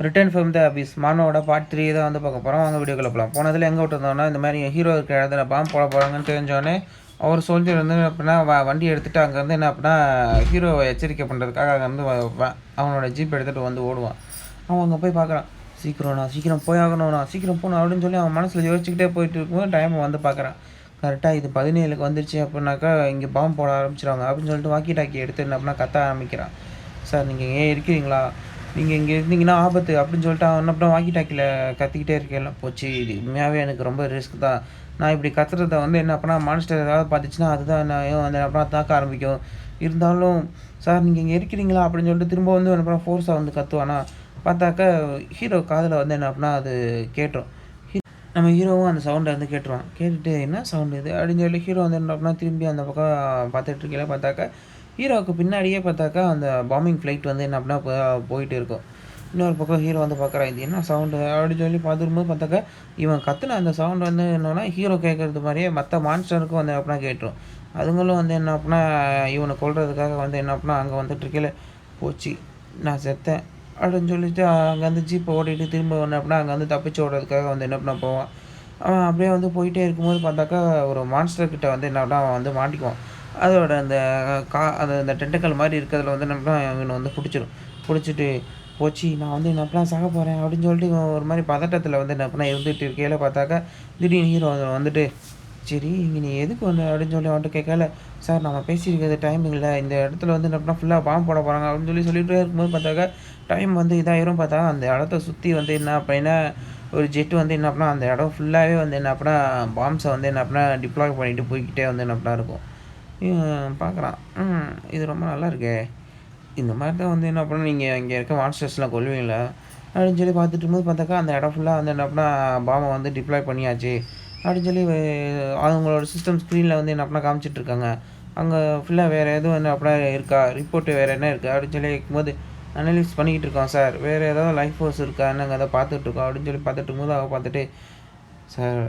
Return from the office மானோட part 3 தான் வந்து பார்க்க போகிறோம். வாங்க வீடியோக்குள்ள போகலாம். போனதில் எங்கே விட்டுருந்தோம்னா, இந்த மாதிரி ஹீரோ இருக்கிற இடத்துல பாம்பு போட போகிறாங்கன்னு தெரிஞ்சோடனே அவர் சோல்ஜர் வந்து அப்படின்னா வண்டி எடுத்துகிட்டு அங்கேருந்து என்ன அப்படின்னா ஹீரோவை எச்சரிக்கை பண்ணுறதுக்காக அங்கேருந்து அவனோட ஜீப் எடுத்துகிட்டு வந்து ஓடுவான். அவன் அங்கே போய் பார்க்குறான். சீக்கிரம் போய் ஆகணும்ண்ணா, சீக்கிரம் போகணும் அப்படின்னு சொல்லி அவன் மனசில் யோசிச்சுக்கிட்டே போயிட்டு இருக்கும்போது டைமை வந்து பார்க்குறான். கரெக்டாக இது 17க்கு வந்துருச்சு அப்படின்னாக்கா இங்கே பாம்பு போட ஆரம்பிச்சிடுவாங்க அப்படின்னு சொல்லிட்டு வாக்கி டாக்கி எடுத்து என்ன அப்படின்னா கத்த ஆரம்பிக்கிறான். சார் நீங்கள் ஏன் இருக்கிறீங்களா, நீங்கள் இங்கே இருந்தீங்கன்னா ஆபத்து அப்படின்னு சொல்லிட்டு அவன் அப்புறம் வாக்கி டாக்கியில் கத்திக்கிட்டே இருக்கேன். போச்சு, இது உண்மையாகவே எனக்கு ரொம்ப ரிஸ்க் தான். நான் இப்படி கத்துறத வந்து என்ன அப்படின்னா மான்ஸ்டர் ஏதாவது பார்த்துச்சுன்னா அதுதான் நான் வந்து அப்புறம் தாக்க ஆரம்பிக்கும். இருந்தாலும் சார் நீங்கள் இங்கே இருக்கிறீங்களா அப்படின்னு சொல்லிட்டு திரும்ப வந்து அப்புறம் ஃபோர்ஸாக வந்து கத்துவானா. பார்த்தாக்கா ஹீரோ காதில் வந்து என்ன அப்படின்னா அது கேட்டுரும். நம்ம ஹீரோவும் அந்த சவுண்டை வந்து கேட்டுருவான். கேட்டுட்டு என்ன சவுண்டு இது அப்படின்னு சொல்லி ஹீரோ வந்து என்ன அப்படின்னா திரும்பி அந்த பக்கம் பார்த்துட்டு இருக்கையில பார்த்தாக்கா ஹீரோவுக்கு பின்னாடியே பார்த்தாக்கா அந்த பாம்பிங் ஃப்ளைட் வந்து என்ன அப்படின்னா போயிட்டு இருக்கும். இன்னொரு பக்கம் ஹீரோ வந்து பார்க்குறான், இது என்ன சவுண்டு அப்படின்னு சொல்லி பார்த்துருக்கும்போது பார்த்தாக்கா இவன் கத்துன அந்த சவுண்டு வந்து என்னன்னா ஹீரோ கேட்குறது மாதிரியே மற்ற மான்ஸ்டருக்கும் வந்து அப்படின்னா கேட்டுரும். அதுங்களும் வந்து என்ன அப்படின்னா இவனை கொல்றதுக்காக வந்து என்ன அப்படின்னா அங்கே வந்துட்டு இருக்கையில போச்சு நான் செத்தேன் அப்படின்னு சொல்லிட்டு அங்கேருந்து ஜீப்பை ஓட்டிகிட்டு திரும்ப என்ன அப்படின்னா அங்கே வந்து தப்பிச்சு ஓடுறதுக்காக வந்து என்ன பண்ண போவான். அவன் அப்படியே வந்து போயிட்டே இருக்கும்போது பார்த்தாக்கா ஒரு மான்ஸ்டர்கிட்ட வந்து என்ன அப்படின்னா அவன் வந்து மாட்டிக்குவான். அதோட அந்த அது அந்த டென்டக்கல் மாதிரி இருக்கிறதுல வந்து என்ன இவனை வந்து பிடிச்சிட்டு போச்சு நான் வந்து என்ன அப்படின்னா சாக போகிறேன் அப்படின்னு சொல்லிட்டு இவன் ஒரு மாதிரி பதட்டத்தில் வந்து என்ன அப்படின்னா இருந்துகிட்டு இருக்கையில பார்த்தாக்கா திடீர்னு ஹீரோ வந்துட்டு சரி இங்கே நீ எதுக்கு வந்து அப்படின்னு சொல்லி அவன்கிட்ட கேட்கல. சார் நம்ம பேசியிருக்கிறது டைம் இல்லை, இந்த இடத்துல வந்து என்ன அப்படின்னா ஃபுல்லாக பாம்பு போட போகிறாங்க அப்படின்னு சொல்லிகிட்டே இருக்கும்போது பார்த்தாக்கா டைம் வந்து இதாயிரும். பார்த்தா அந்த இடத்த சுற்றி வந்து என்ன அப்படின்னா ஒரு ஜெட்டு வந்து என்ன அப்படின்னா அந்த இடம் ஃபுல்லாகவே வந்து என்ன அப்படின்னா பாம்ஸை வந்து என்ன அப்படின்னா டிப்ளாய் பண்ணிட்டு போய்கிட்டே வந்து என்ன அப்படின்னா இருக்கும். பார்க்குறான், இது ரொம்ப நல்லா இருக்கே, இந்த மாதிரி தான் வந்து என்ன பண்ணால் நீங்கள் இங்கே இருக்க மான்ஸ்டர்ஸ்லாம் கொல்லுவீங்களா அப்படின்னு சொல்லி பார்த்துட்டு இருக்கும்போது பார்த்தாக்கா அந்த இடம் ஃபுல்லாக வந்து என்ன பண்ணால் பாம்பை வந்து டிப்ளாய் பண்ணியாச்சு அப்படின்னு சொல்லி அவங்களோட சிஸ்டம் ஸ்க்ரீனில் வந்து என்ன பண்ணால் காமிச்சிட்ருக்காங்க. அங்கே ஃபுல்லாக வேறு எதுவும் என்ன அப்படின்னா இருக்கா, ரிப்போர்ட்டு வேறு என்ன இருக்குது அப்படின்னு சொல்லி இருக்கும்போது அனலைஸ் பண்ணிக்கிட்டு இருக்கோம் சார், வேறு ஏதாவது லைஃப் ஃபோர்ஸ் இருக்கா நாங்கள் அதை பார்த்துட்ருக்கோம் அப்படின்னு சொல்லி பார்த்துட்டு இருக்கும்போது அவள் பார்த்துட்டு சார்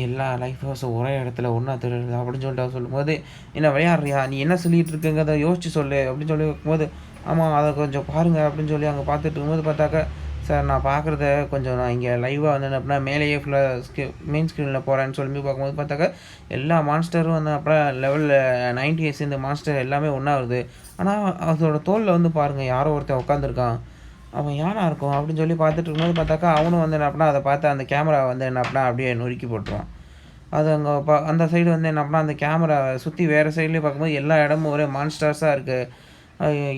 எல்லா லைஃப் ஃபோர்ஸும் ஒரே இடத்துல ஒன்றா திருடுது அப்படின்னு சொல்லிட்டு அவள் சொல்லும்போது என்ன விளையாடுறியா, நீ என்ன சொல்லிகிட்டு இருக்குங்கிறத யோசிச்சு சொல்லு அப்படின்னு சொல்லி இருக்கும்போது ஆமாம் அதை கொஞ்சம் பாருங்கள் அப்படின்னு சொல்லி அங்கே பார்த்துட்டு இருக்கும்போது பார்த்தாக்கா சார் நான் பார்க்குறத கொஞ்சம் நான் இங்கே லைவாக வந்து அப்படின்னா மேலேயே ஃபுல்லாக மெயின் ஸ்க்ரீனில் போகிறேன்னு சொல்லி பார்க்கும்போது பார்த்தாக்கா எல்லா மான்ஸ்டரும் வந்து அப்புறம் லெவலில் 90s இந்த மான்ஸ்டர் எல்லாமே ஒன்றா வருது. ஆனால் அதோட தோலில் வந்து பாருங்கள் யாரோ ஒருத்தன் உட்காந்துருக்கான், அவன் யாராக இருக்கும் அப்படின்னு சொல்லி பார்த்துட்டு இருக்கும்போது பார்த்தாக்கா அவனும் வந்து என்ன அப்படின்னா அதை பார்த்து அந்த கேமரா வந்து என்ன அப்படின்னா அப்படியே நொறுக்கி போட்டுருவான். அது அங்கே அந்த சைடு வந்து என்ன அப்படின்னா அந்த கேமரா சுற்றி வேறு சைட்லேயே பார்க்கும்போது எல்லா இடமும் ஒரே மான்ஸ்டர்ஸாக இருக்குது.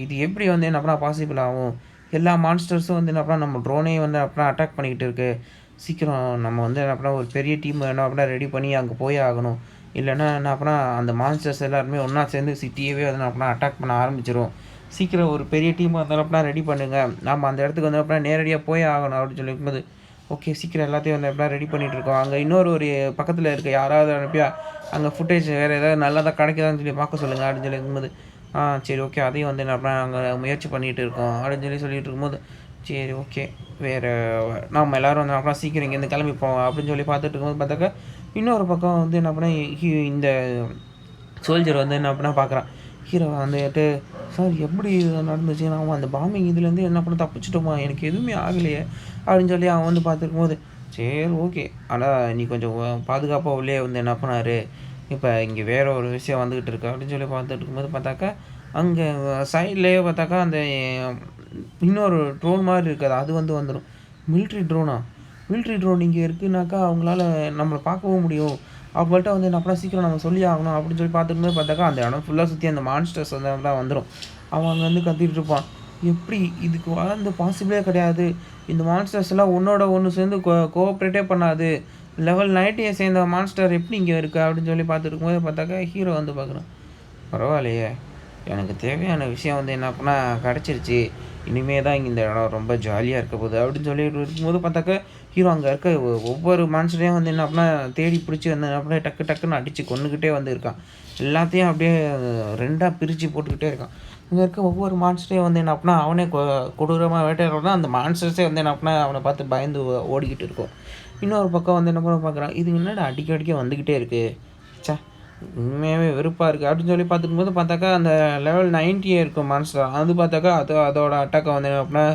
இது எப்படி வந்து என்ன அப்படின்னா பாசிபிள் ஆகும், எல்லா மான்ஸ்டர்ஸும் வந்து என்ன அப்படின்னா நம்ம ட்ரோனே வந்து அப்படின்னா அட்டாக் பண்ணிக்கிட்டு இருக்குது. சீக்கிரம் நம்ம வந்து என்ன அப்படின்னா ஒரு பெரிய டீம் என்ன அப்படின்னா ரெடி பண்ணி அங்கே போய் ஆகணும், இல்லைன்னா என்ன அப்படின்னா அந்த மான்ஸ்டர்ஸ் எல்லாருமே ஒன்றா சேர்ந்து சிட்டியவே வந்து அப்படின்னா அட்டாக் பண்ண ஆரம்பிச்சிடும். சீக்கிரம் ஒரு பெரிய டீம் வந்து அப்படின்னா ரெடி பண்ணுங்கள், நம்ம அந்த இடத்துக்கு வந்து அப்படின்னா நேரடியாக போய் ஆகணும் அப்படின்னு சொல்லியிருக்கும்போது ஓகே சீக்கிரம் எல்லாத்தையும் வந்து எப்படின்னா ரெடி பண்ணிகிட்ருக்கோம். அங்கே இன்னொரு ஒரு பக்கத்தில் இருக்க யாராவது அனுப்பியா அங்கே ஃபுட்டேஜ் வேறு ஏதாவது நல்லதாக கிடைக்குதான்னு சொல்லி பார்க்க சொல்லுங்கள் அப்படின்னு சொல்லி இருக்கும்போது சரி ஓகே அதையும் வந்து என்ன அப்படின்னா நாங்கள் முயற்சி பண்ணிகிட்டு இருக்கோம் அப்படின்னு சொல்லிட்டு இருக்கும்போது சரி ஓகே வேறு நம்ம எல்லோரும் வந்து அப்புறம் சீக்கிரம் இங்கேருந்து கிளம்பிப்போம் அப்படின்னு சொல்லி பார்த்துட்டு இருக்கும்போது பார்த்தாக்கா இன்னொரு பக்கம் வந்து என்ன பண்ணால் இந்த சோல்ஜர் வந்து என்ன அப்படின்னா பார்க்குறான். ஹீரோ வந்துட்டு சார் எப்படி நடந்துச்சு, நான் அந்த பாம்பிங் இதுலேருந்து என்ன பண்ண தப்பிச்சிட்டோமா, எனக்கு எதுவுமே ஆகலையே அப்படின்னு சொல்லி அவன் வந்து பார்த்துருக்கும் போது சரி ஓகே ஆனால் நீ கொஞ்சம் பாதுகாப்பாக உள்ளே வந்து என்ன பண்ணார், இப்போ இங்கே வேறு ஒரு விஷயம் வந்துக்கிட்டு இருக்கு அப்படின்னு சொல்லி பார்த்துட்டு இருக்கும்போது பார்த்தாக்கா அங்கே சைட்லேயே பார்த்தாக்கா அந்த இன்னொரு ட்ரோன் மாதிரி இருக்காது அது வந்து வந்துடும். மிலிட்ரி ட்ரோன் இங்கே இருக்குனாக்கா அவங்களால நம்மளை பார்க்கவும் முடியும், அவங்கள்ட்ட வந்து என்ன பண்ணால் சீக்கிரம் நம்ம சொல்லி ஆகணும் அப்படின்னு சொல்லி பார்த்துக்கும்போது பார்த்தாக்கா அந்த இடம் ஃபுல்லாக சுற்றி அந்த மான்ஸ்டர்ஸ் வந்து தான் வந்துடும். அவன் அங்கே வந்து கத்திட்டு இருப்பான், எப்படி இதுக்கு வளர்ந்து பாசிபிளே கிடையாது, இந்த மான்ஸ்டர்ஸ் எல்லாம் ஒன்றோட ஒன்று சேர்ந்து கோஆப்ரேட்டே பண்ணாது, லெவல் 90 சேர்ந்த மான்ஸ்டர் எப்படி இங்கே இருக்குது அப்படின்னு சொல்லி பார்த்துருக்கும்போது பார்த்தாக்கா ஹீரோ வந்து பார்க்குறான். பரவாயில்லையே, எனக்கு தேவையான விஷயம் வந்து என்ன அப்படின்னா கிடச்சிருச்சு, இனிமே தான் இங்கே இந்த இடம் ரொம்ப ஜாலியாக இருக்க போகுது அப்படின்னு சொல்லி இருக்கும்போது பார்த்தாக்கா ஹீரோ அங்கே இருக்க ஒவ்வொரு மான்ஸ்டரையும் வந்து என்ன அப்படின்னா தேடி பிடிச்சி வந்து அப்படியே டக்குன்னு அடித்து கொண்டுக்கிட்டே வந்து இருக்கான். எல்லாத்தையும் அப்படியே ரெண்டாக பிரித்து போட்டுக்கிட்டே இருக்கான். இங்கே இருக்க ஒவ்வொரு மான்ஸ்டரையும் வந்து என்ன அப்படின்னா அவனே கொடூரமாக வேட்டையாடுறோன்னா அந்த மான்ஸ்டர்ஸே வந்து என்ன அப்படின்னா அவனை பார்த்து பயந்து ஓடிக்கிட்டு இருக்கும். இன்னொரு பக்கம் வந்து என்ன பண்ண பார்க்குறான், இது என்னடா அடிக்க வந்துக்கிட்டே இருக்குது, சே உண்மையாகவே வெறுப்பாக இருக்குது அப்படின்னு சொல்லி பார்த்துக்கும்போது பார்த்தாக்கா அந்த லெவல் 90 இருக்கும் மான்ஸ்டர் அது பார்த்தாக்கா அதோட அட்டாக்கை வந்து அப்படின்னா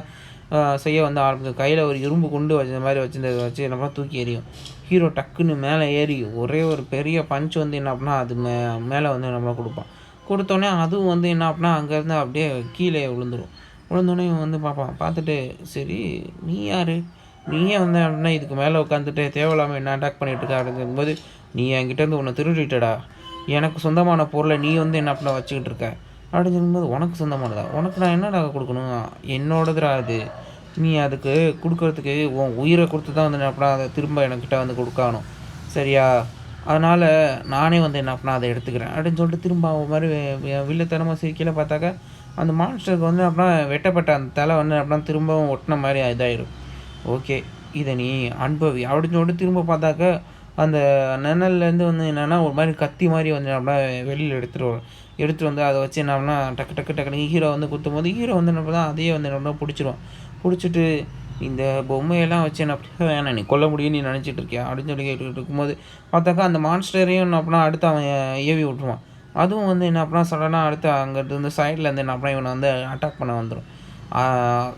செய்ய வந்து ஆரம்பிக்கும். கையில் ஒரு இரும்பு குண்டு வச்ச மாதிரி வச்சிருந்தத வச்சு என்ன பண்ணா தூக்கி எறியும். ஹீரோ டக்குன்னு மேலே ஏறி ஒரே ஒரு பெரிய பஞ்ச் வந்து என்ன அப்படின்னா அது மேலே வந்து நம்மள குடுப்பான். குடுத்தோனே அதுவும் வந்து என்ன அப்படின்னா அங்கேருந்து அப்படியே கீழே விழுந்துரும். விழுந்தோனே இவன் வந்து பார்ப்பான். பார்த்துட்டு, "சரி நீ யாரு? நீ ஏன் வந்து அப்படின்னா இதுக்கு மேலே உட்காந்துட்டு தேவையில்லாம என்ன அட்டாக் பண்ணிட்டு இருக்க?" அப்படின்னு சொல்லும்போது, "நீ என்கிட்டேருந்து ஒண்ணு திருடிட்டடா. எனக்கு சொந்தமான பொருள நீ வந்து என்ன அப்படின்னா வச்சுக்கிட்டு இருக்க." அப்படின்னு சொல்லும்போது, "உனக்கு சொந்தமானதா? உனக்கு நான் என்னடா குடுக்கணும்? என்னோடதுடா அது. நீ அதுக்கு குடுக்குறதுக்கு உன் உயிர குடுத்து தான் வந்து என்ன அப்படின்னா அத திரும்ப எனக்கிட்ட வந்து குடுக்கணும். சரியா? அதனால நானே வந்து என்ன அப்படின்னா அத எடுத்துக்கிறேன்." அப்படின்னு சொல்லிட்டு திரும்ப அவன் ஒரு மாரி வில்லத்தனமா சிரிக்கையில பார்த்தாக்கா, அந்த மான்ஸ்டருக்கு வந்து அப்படின்னா வெட்டப்பட்ட அந்த தலை வந்து அப்படின்னா திரும்பவும் ஒட்டுன மாரி இதாயிரும். "ஓகே. இத நீ அனுபவி." அப்படின்னு சொல்லிட்டு திரும்ப பார்த்தாக்க, அந்த நெணல்லேருந்து வந்து என்னன்னா, ஒரு மாரி கத்தி மாரி வந்து அப்படின்னா வெளியில எடுத்துட்டு வரும். எடுத்துட்டு வந்து அத வச்சு என்ன ஆகும்னா, டக்கு டக்கு டக்குன்னு ஹீரோ வந்து குத்தும்போது, ஹீரோ வந்து என்ன பண்ணுவான், அதையே வந்து என்ன பண்ணுவான் புடிச்சுருவான். புடிச்சுட்டு, "இந்த பொம்மையெல்லாம் வச்சு என்ன வேணாம் நீ கொல்ல முடியும்னு நீ நெனச்சிட்டு இருக்கியா?" அப்படின்னு சொல்லி கேட்டுட்டு இருக்கும்போது, பார்த்தாக்கா அந்த மான்ஸ்டரையும் என்ன பண்ணான், அடுத்து அவன் ஏவி விட்டுருவான். அதுவும் வந்து என்ன பண்ணா, சடனா அடுத்து அங்கிருந்து சைட்லேருந்து என்ன பண்ணா, இவன வந்து அட்டாக் பண்ண வந்துரும். ஆ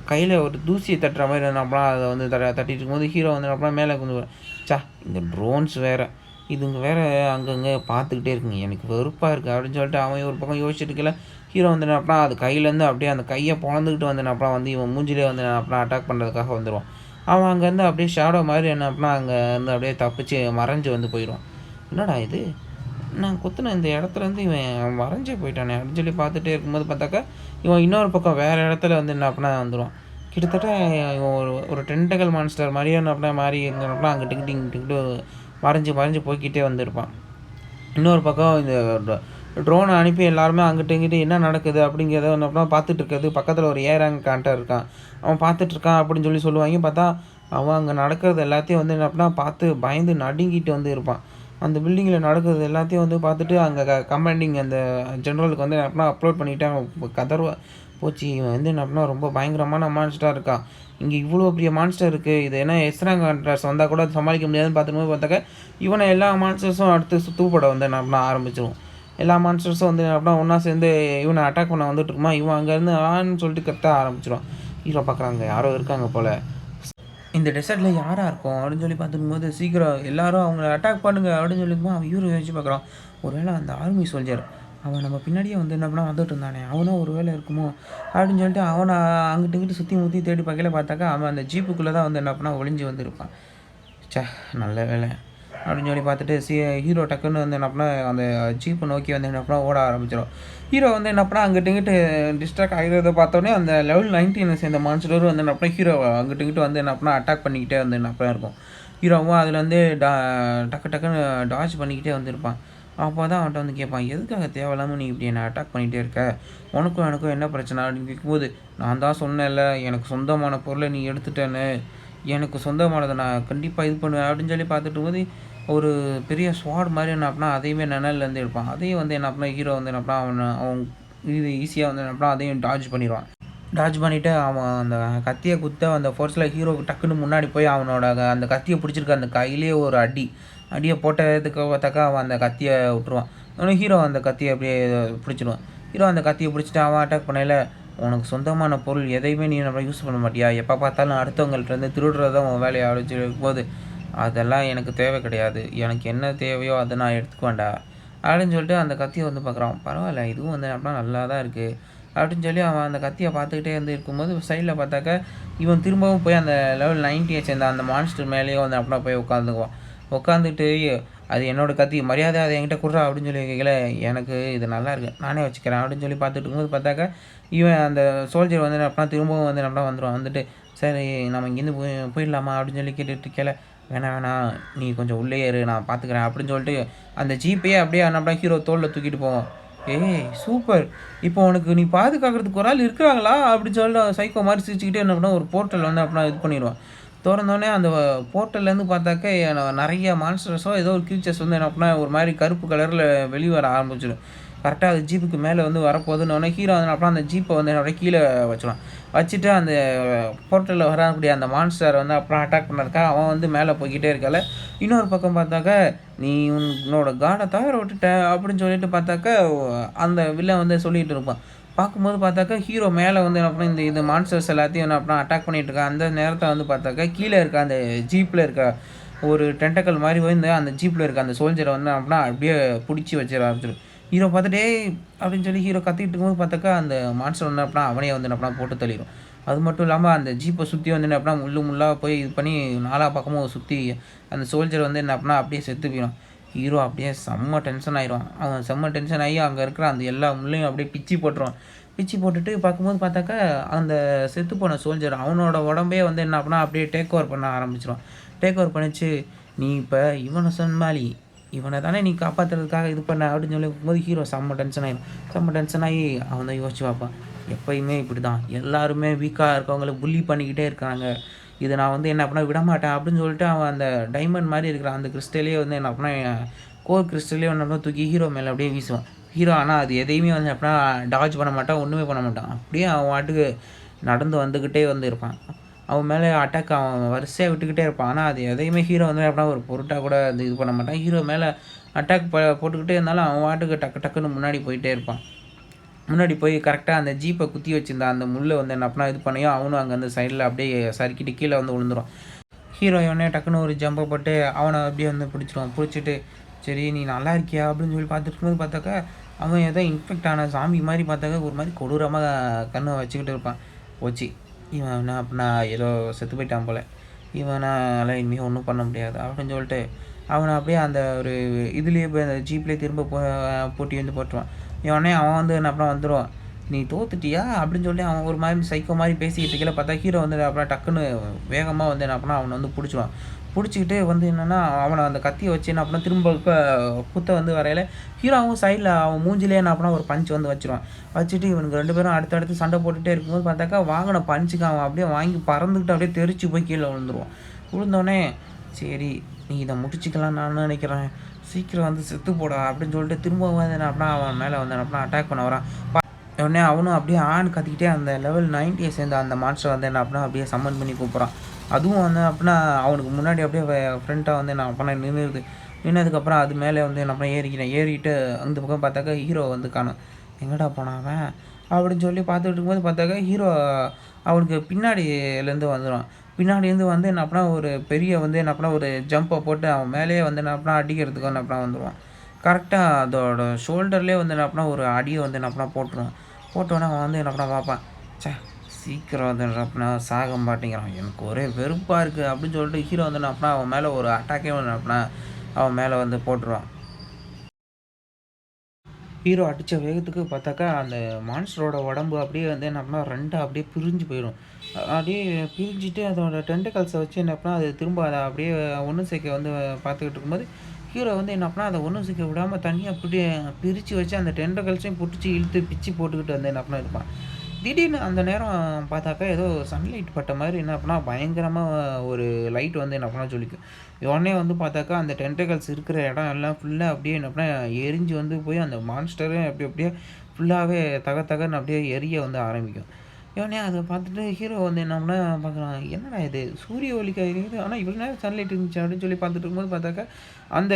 கையில ஒரு தூசிய தட்டுற மாரி என்ன பண்ணா, அத வந்து தட்டிட்டு இருக்கும்போது, ஹீரோ வந்து என்ன பண்ணா, மேல குனிஞ்சுருவான். ச்ச! இந்த ட்ரோன்ஸ் வேற. இதுங்க வேற அங்கங்க பார்த்துக்கிட்டே இருக்குங்க. எனக்கு வெறுப்பா இருக்கு. அப்படின்னு சொல்லிட்டு அவன் ஒரு பக்கம் யோசிச்சுட்டு இருக்கையில, ஹீரோ வந்து என்ன பண்ணான், அது கையிலேருந்து அப்படியே அந்த கைய பொளந்துக்கிட்டு வந்து என்ன பண்ணான், வந்து இவன் மூஞ்சிலயே வந்து என்ன பண்ணான், அட்டாக் பண்ணுறதுக்காக வந்துருவான். அவன் அங்கேருந்து அப்படியே ஷேடோ மாரி என்ன பண்ணான், அங்கேருந்து அப்படியே தப்பிச்சு மறைஞ்சு வந்து போயிருவான். என்னடா இது! நான் குத்துன இந்த இடத்துலேருந்து இவன் மறைஞ்சே போயிட்டானே! அப்படின்னு சொல்லி பார்த்துட்டே இருக்கும்போது பார்த்தாக்கா, இவன் இன்னொரு பக்கம் வேற இடத்துல வந்து என்ன பண்ணா வந்துருவான். கிட்டத்தட்ட இவன் ஒரு ஒரு டென்டகல் மான்ஸ்டர் மாரியே என்ன பண்ணா மாறி என்ன பண்ணா அங்கிட்டு இங்கிட்டு இங்கிட்டு இங்கிட்டு மறைஞ்சு மறைஞ்சு போய்க்கிட்டே வந்திருப்பான். இன்னொரு பக்கம் இந்த ட்ரோன அனுப்பி எல்லாருமே அங்கிட்டு, இங்கிட்டு என்ன நடக்குது அப்படிங்கிறத என்ன பண்ணா பார்த்துட்டு இருக்கிறது பக்கத்தில ஒரு ரேங்க் ஹண்டர் இருக்கான். அவன் பார்த்துட்டு இருக்கான் அப்படின்னு சொல்லி சொல்லுவாய்ங்க. பார்த்தா, அவன் அங்க நடக்கிறது எல்லாத்தையும் வந்து என்ன பண்ணா பார்த்து பயந்து நடுங்கிட்டு வந்து இருப்பான். அந்த பில்டிங்கில நடக்கிறது எல்லாத்தையும் வந்து பார்த்துட்டு அங்க கமாண்டிங் அந்த ஜெனரலுக்கு வந்து என்ன பண்ணா அப்லோட் பண்ணிட்டு அவன் கதறுவான். போச்சு இவன் வந்து என்ன பண்ணா ரொம்ப பயங்கரமான மான்ஸ்டரா இருக்கான். இங்க இவ்வளோ பெரிய மான்ஸ்டர் இருக்கு. இது என்ன எஸ் ரேங்க் ஹண்டர்ஸ் வந்தா கூட சமாளிக்க முடியாதுன்னு பார்த்துக்கும்போது பார்த்தாக்கா, இவன எல்லா மான்ஸ்டர்ஸும் அடுத்து தூப்பட வந்து என்ன பண்ண ஆரம்பிச்சுரும். எல்லா மான்ஸ்டர்ஸும் வந்து அப்படின்னா ஒண்ணா சேர்ந்து இவன அட்டாக் பண்ண வந்துட்டு இருக்குமா, இவன் அங்கேருந்து ஆன்னு சொல்லிட்டு கத்த ஆரம்பிச்சுருவான். ஹீரோ பார்க்குறாங்க யாரோ இருக்காங்க போல. இந்த டெசர்ட்ல யாரா இருக்கும்? அப்படின்னு சொல்லி பார்த்துக்கும்போது, சீக்கிரம் எல்லாரும் அவங்கள அட்டாக் பண்ணுங்க அப்படின்னு சொல்லிக்கும்போது, அவன் ஹீரோ யோசிச்சு பார்க்குறான். ஒருவேளை அந்த ஆர்மி சோல்ஜர் அவன் நம்ம பின்னாடியே வந்து என்ன பண்ணா வந்துட்டு இருந்தானே, அவனும் ஒரு வேளை இருக்குமோ? அப்படின்னு சொல்லிட்டு அவன அங்கிட்டு இங்கிட்டு சுத்தி முத்தி தேடி பார்க்கையில பார்த்தாக்கா, அவன் அந்த ஜீப்புக்குள்ள தான் வந்து என்ன பண்ணா ஒளிஞ்சு வந்திருப்பான். ச்சே! நல்ல வேளை. அப்படின்னு சொல்லி பார்த்துட்டு ஹீரோ டக்குன்னு வந்து என்ன பண்ணா, அந்த ஜீப்ப நோக்கி வந்து என்ன பண்ணா ஓட ஆரம்பிச்சுரும். ஹீரோ வந்து என்ன பண்ணா, அங்கிட்டு இங்கிட்டு டிஸ்ட்ராக்ட் ஆகிறத பார்த்தோனே, அந்த லெவல் 19 சேர்ந்த மான்ஸ்டரும் வந்து என்ன பண்ணா, ஹீரோவ அங்கிட்டு இங்கிட்டு வந்து என்ன பண்ணா, அட்டாக் பண்ணிக்கிட்டே வந்து என்ன பண்ணா இருக்கும். ஹீரோவும் அதுலேருந்து டக்கு டக்குன்னு டாட்ஜ் பண்ணிக்கிட்டே வந்திருப்பான். அப்போ தான் அவன்ட்ட வந்து கேட்பான், "எதுக்காக தேவையில்லாம நீ இப்படி என்ன அட்டாக் பண்ணிகிட்டே இருக்க? உனக்கும் எனக்கும் என்ன பிரச்சனை?" அப்படின்னு கேட்கும்போது, "நான் தான் சொன்னேன்ல, எனக்கு சொந்தமான பொருள நீ எடுத்துட்டேன்னு. எனக்கு சொந்தமானத நான் கண்டிப்பா இது பண்ணுவேன்." அப்படின்னு சொல்லி பார்த்துட்டு இருக்கும்போது, ஒரு பெரிய ஸ்வாட் மாரி என்ன பண்ணா, அதையுமே நெழல்லேருந்து எடுப்பான். அதையும் வந்து என்ன பண்ணா, ஹீரோ வந்து என்ன பண்ணா, அவன் இது ஈஸியா வந்து என்ன பண்ணா, அதையும் டாட்ஜ் பண்ணிருவான். டாட்ஜ் பண்ணிட்டு அவன் அந்த கத்திய குத்த அந்த ஃபோர்ஸ்ல ஹீரோக்கு டக்குன்னு முன்னாடி போய் அவனோட அந்த கத்திய பிடிச்சிருக்க அந்த கையிலேயே ஒரு அடி. அடிய போட்டதுக்கு பார்த்தாக்கா அவன் அந்த கத்திய விட்டுருவான். உடனே ஹீரோ அந்த கத்திய அப்படியே பிடிச்சிருவான். ஹீரோ அந்த கத்திய பிடிச்சிட்டு அவன் அட்டாக் பண்ணயில, "உனக்கு சொந்தமான பொருள் எதையுமே நீ நம்ம யூஸ் பண்ண மாட்டியா? எப்ப பார்த்தாலும் அடுத்தவங்கள்ட்டருந்து திருடுறது தான் உன் வேலையா?" அப்படின்னு சொல்லிருக்கும்போது, "அதெல்லாம் எனக்கு தேவை கிடையாது. எனக்கு என்ன தேவையோ அத நான் எடுத்துக்குவேன்டா." அப்படின்னு சொல்லிட்டு அந்த கத்திய வந்து பார்க்குறான். பரவால்ல இதுவும் வந்து அப்படின்னா நல்லா தான் இருக்கு. அப்படின்னு சொல்லி அவன் அந்த கத்திய பார்த்துக்கிட்டே வந்து இருக்கும்போது, சைட்ல பார்த்தாக்கா, இவன் திரும்பவும் போய் அந்த லெவல் 90 சேர்ந்த அந்த மான்ஸ்டர் மேலேயே வந்து அப்படியே போய் உட்காந்துக்குவான். உட்காந்துட்டு, "அது என்னோட கத்தி. மரியாதையா அத என்கிட்ட குட்றா" அப்படின்னு சொல்லி கேட்கல, "எனக்கு இது நல்லாயிருக்கு. நானே வச்சுக்கிறேன்." அப்படின்னு சொல்லி பார்த்துட்டு இருக்கும்போது பார்த்தாக்கா, இவன் அந்த சோல்ஜர் வந்து என்ன பண்ணான், திரும்பவும் வந்து என்ன பண்ணான் வந்துருவான். வந்துட்டு, "சரி நம்ம இங்கேருந்து போயிடலாமா?" அப்படின்னு சொல்லி கேட்டுட்டு இருக்கையில, "வேணாம் வேணாம். நீ கொஞ்சம் உள்ளேயே இரு. நான் பார்த்துக்கிறேன்." அப்படின்னு சொல்லிட்டு அந்த ஜீப்பையே அப்படியே என்ன பண்ணான், ஹீரோ தோள்ல தூக்கிட்டு போவான். "ஏய் சூப்பர்! இப்போ உனக்கு நீ பாதுகாக்கிறதுக்கு ஒரு ஆள் இருக்கிறாங்களா?" அப்படின்னு சொல்லிட்டு சைக்கோ மாரி சிரிச்சுக்கிட்டே என்ன பண்ணுவான், ஒரு போர்ட்டல் வந்து அப்படின்னா இது பண்ணிருவான். தொறந்தோனே அந்த போர்ட்டல்லேருந்து பார்த்தாக்கா, நெறைய மான்ஸ்டர்ஸோ ஏதோ ஒரு கிரீச்சர்ஸ் வந்து என்ன பண்ணா, ஒரு மாரி கருப்பு கலர்ல வெளிவர ஆரம்பிச்சுரும். கரெக்ட்டா அது ஜீப்புக்கு மேல வந்து வரப்போதுன்னோனே, ஹீரோ வந்து அப்புறம் அந்த ஜீப்ப வந்து அப்படியே கீழ வச்சுருவான். வச்சுட்டு அந்த போர்ட்டல்ல வரக்கூடிய அந்த மான்ஸ்டர வந்து அப்புறம் அட்டாக் பண்ணதுக்காக அவன் வந்து மேல போய்க்கிட்டே இருக்கையில, இன்னொரு பக்கம் பார்த்தாக்கா, "நீ உன்னோட கார்ட தவற விட்டுட்ட" அப்படின்னு சொல்லிட்டு பார்த்தாக்கா, அந்த வில்லன் வந்து சொல்லிட்டு இருப்பான். பார்க்கும்போது பார்த்தாக்கா ஹீரோ மேலே வந்து என்ன பண்ண இந்த மான்ஸ்டர்ஸ் எல்லாத்தையும் என்ன பண்ண அட்டாக் பண்ணிட்டு இருக்கான். அந்த நேரத்தில் வந்து பார்த்தாக்கா கீழே இருக்க அந்த ஜீப்பில் இருக்க ஒரு டென்டக்கல் மாதிரி வந்து அந்த ஜீப்பில் இருக்க அந்த சோல்ஜரை வந்து அப்படின்னா அப்படியே பிடிச்சி வச்சிட ஆரம்பிச்சிடும். ஹீரோ பார்த்துட்டே அப்படின்னு சொல்லி ஹீரோ கத்திட்டு இருக்கும்போது பார்த்தாக்கா அந்த மான்ஸ்டர் வந்து அப்படின்னா அவனே வந்து என்ன போட்டு தள்ளிடும். அது மட்டும் இல்லாமல் அந்த ஜீப்பை சுற்றி வந்து என்ன அப்படின்னா முள்ளாக போய் இது பண்ணி நாலா பக்கமும் சுற்றி அந்த சோல்ஜர் வந்து என்ன அப்படின்னா அப்படியே செத்து போயிடும். ஹீரோ அப்படியே செம்ம டென்ஷன் ஆயிடுவான். அவன் செம்ம டென்ஷன் ஆகி அங்கே இருக்கிற அந்த எல்லா முள்ளையும் அப்படியே பிச்சு போட்டுருவான். பிச்சு போட்டுட்டு பார்க்கும்போது பார்த்தாக்கா அந்த செத்து போன சோல்ஜர் அவனோட உடம்பே வந்து என்ன அப்படின்னா அப்படியே டேக் ஓவர் பண்ண ஆரம்பிச்சிருவான். டேக் ஓவர் பண்ணிச்சு, நீ இப்போ இவனை சொன்னாலி இவனை தானே நீ காப்பாற்றுறதுக்காக இது பண்ண அப்படின்னு சொல்லும்போது ஹீரோ செம்ம டென்ஷன் ஆகிடும். செம்ம டென்ஷன் ஆகி அவன் தான் யோசிச்சு பார்ப்பான், எப்பயுமே இப்படி தான் எல்லாருமே வீக்காக இருக்கவங்களை புள்ளி பண்ணிக்கிட்டே இருக்காங்க, இதை நான் வந்து என்ன பண்ண விடமாட்டேன் அப்படின்னு சொல்லிட்டு அவன் அந்த டைமண்ட் மாதிரி இருக்கிற அந்த கிறிஸ்டலே வந்து என்ன பண்ண கோர் கிறிஸ்டலே ஒன்று தூக்கி ஹீரோ மேலே அப்படியே வீசுவான். ஹீரோ ஆனால் அது எதையுமே வந்து அப்படின்னா டாஜ் பண்ண மாட்டான், ஒன்றுமே பண்ண மாட்டான். அப்படியே அவன் வாட்டுக்கு நடந்து வந்துக்கிட்டே வந்து இருப்பான். அவன் மேலே அட்டாக் அவன் வரிசையாக விட்டுக்கிட்டே இருப்பான். ஆனால் அது எதையுமே ஹீரோ வந்து அப்படின்னா ஒரு பொருட்டாக கூட அது இது பண்ண மாட்டான். ஹீரோ மேலே அட்டாக் போட்டுக்கிட்டே இருந்தாலும் அவன் வாட்டுக்கு டக்கு டக்குன்னு முன்னாடி போயிட்டே இருப்பான். முன்னாடி போய் கரெக்டாக அந்த ஜீப்பை குத்தி வச்சிருந்த அந்த முள்ளை வந்து என்ன அப்படின்னா இது பண்ணியோ அவனும் அங்கே அந்த சைடில் அப்படியே சறுக்கிட்டு கீழே வந்து விழுந்துடும். ஹீரோ இவனே டக்குன்னு ஒரு ஜம்பை போட்டு அவனை அப்படியே வந்து பிடிச்சிடுவான். பிடிச்சிட்டு சரி நீ நல்லா இருக்கியா அப்படின்னு சொல்லி பார்த்துட்டு இருக்கும்போது பார்த்தாக்கா அவன் ஏதோ இன்ஃபெக்ட் ஆன சாமி மாதிரி பார்த்தாக்கா ஒரு மாதிரி கொடூரமாக கண்ணை வச்சுக்கிட்டு இருப்பான். போச்சு இவன் என்ன அப்படின்னா ஏதோ செத்து போயிட்டான் போல், இவனால் இனிமேல் ஒன்றும் பண்ண முடியாது அப்படின்னு சொல்லிட்டு அவனை அப்படியே அந்த ஒரு இதுலேயே போய் அந்த ஜீப்லேயே திரும்ப போட்டி வந்து போட்டுருவான். இவனே அவன் வந்து என்ன அப்புறம் வந்துடுவான், நீ தோத்துட்டியா அப்படின்னு சொல்லி அவன் ஒரு மாதிரி சைக்கோ மாதிரி பேசிக்கிட்டு இருக்கல பார்த்தா ஹீரோ வந்து அப்புறம் டக்குன்னு வேகமாக வந்து என்ன பண்ணால் அவனை வந்து பிடிச்சிடுவான். பிடிச்சிக்கிட்டு வந்து என்னென்னா அவனை அந்த கத்தியை வச்சு என்ன பண்ணால் திரும்ப குத்த வந்து வரையில ஹீரோவும் சைடில் அவன் மூஞ்சிலே என்ன பண்ணால் ஒரு பஞ்ச் வந்து வச்சிருவான். வச்சுட்டு இவனுக்கு 2 பேரும் அடுத்தடுத்து சண்டை போட்டுகிட்டே இருக்கும்போது பார்த்தாக்கா வாங்கின பஞ்சுக்கு அவன் அப்படியே வாங்கி பறந்துக்கிட்டு அப்படியே தெரிச்சு போய் கீழே விழுந்துருவான். விழுந்தோடனே சரி நீ இதை முடிச்சிக்கலாம் நான் நினைக்கிறேன், சீக்கிரம் வந்து செத்து போடா அப்படின்னு சொல்லிட்டு திரும்பவும் வந்து என்ன அப்படின்னா அவன் மேலே வந்து என்ன அப்படின்னா அட்டாக் பண்ண வரான். உடனே அவனும் அப்படியே ஆண் கத்திக்கிட்டே அந்த லெவல் 90 சேர்ந்த அந்த மான்ஸ்டர் வந்து என்ன அப்படின்னா அப்படியே சம்மன் பண்ணி கூப்பிட்றான். அதுவும் வந்து அப்படின்னா அவனுக்கு முன்னாடி அப்படியே ஃப்ரெண்ட்டாக வந்து என்ன அப்படின்னா நின்றுது. நின்னதுக்கப்புறம் அது மேலே வந்து என்ன அப்படின்னா ஏறிட்டு அந்த பக்கம் பார்த்தாக்கா ஹீரோ வந்து காணும். எங்கடா போனாவன் அப்படின்னு சொல்லி பார்த்துட்டு இருக்கும்போது பார்த்தாக்கா ஹீரோ அவனுக்கு பின்னாடியிலேருந்து வந்துடுவான். பின்னாடிலேருந்து வந்து என்ன அப்படின்னா ஒரு பெரிய வந்து என்ன அப்படின்னா ஒரு ஜம்பை போட்டு அவன் மேலேயே வந்து என்ன அப்படின்னா அடிக்கிறதுக்கு என்ன அப்படின்னா வந்துடுவான். கரெக்டாக அதோட ஷோல்டர்லேயே வந்து என்ன அப்படின்னா ஒரு அடியை வந்து என்ன அப்படின்னா போட்டுருவான். போட்டோன்னே அவன் வந்து என்ன அப்படின்னா பார்ப்பான், சே சீக்கிரம் வந்து என்ன அப்படின்னா சாக மாட்டேங்கிறான், எனக்கு ஒரே வெறுப்பாக இருக்குது அப்படின்னு சொல்லிட்டு ஹீரோ வந்து என்ன அப்படின்னா அவன் மேலே ஒரு அட்டாக்கே வந்து அப்படின்னா அவன் மேலே வந்து போட்டுருவான். ஹீரோ அடித்த வேகத்துக்கு பார்த்தாக்கா அந்த மான்ஸ்டரோட உடம்பு அப்படியே வந்து என்ன அப்படின்னா 2 அப்படியே பிரிஞ்சு போயிடும். அப்படியே பிரிஞ்சுட்டு அதோட டென்டக்கல்ஸை வச்சு என்ன அப்படின்னா அது திரும்ப அதை அப்படியே ஒன்று சேர்க்க வந்து பார்த்துக்கிட்டு இருக்கும்போது ஹீரோ வந்து என்ன அப்படின்னா அதை ஒன்று சேர்க்க விடாமல் தனியாக அப்படியே பிரித்து வச்சு அந்த டென்டக்கல்ஸையும் பிடிச்சி இழுத்து பிச்சு போட்டுக்கிட்டு வந்து என்ன அப்படின்னா இருப்பான். திடீர்னு அந்த நேரம் பார்த்தாக்கா ஏதோ சன்லைட் பட்ட மாதிரி என்ன அப்படின்னா பயங்கரமாக ஒரு லைட் வந்து என்ன அப்படின்னா ஜொலிக்கும். உடனே வந்து பார்த்தாக்கா அந்த டென்டக்கல்ஸ் இருக்கிற இடம் எல்லாம் ஃபுல்லாக அப்படியே என்ன அப்படின்னா எரிஞ்சு வந்து போய் அந்த மான்ஸ்டரே அப்படியே ஃபுல்லாகவே தகன்னு அப்படியே எரிய வந்து ஆரம்பிக்கும். இவனே அதை பார்த்துட்டு ஹீரோ வந்து என்ன பண்ணா பார்க்குறான், என்னடா இது சூரிய ஒளிக்கா இருக்குது, ஆனால் இவ்வளோ நேரம் சன்லைட் இருந்துச்சு அப்படின்னு சொல்லி பார்த்துட்டு இருக்கும்போது பார்த்தாக்கா அந்த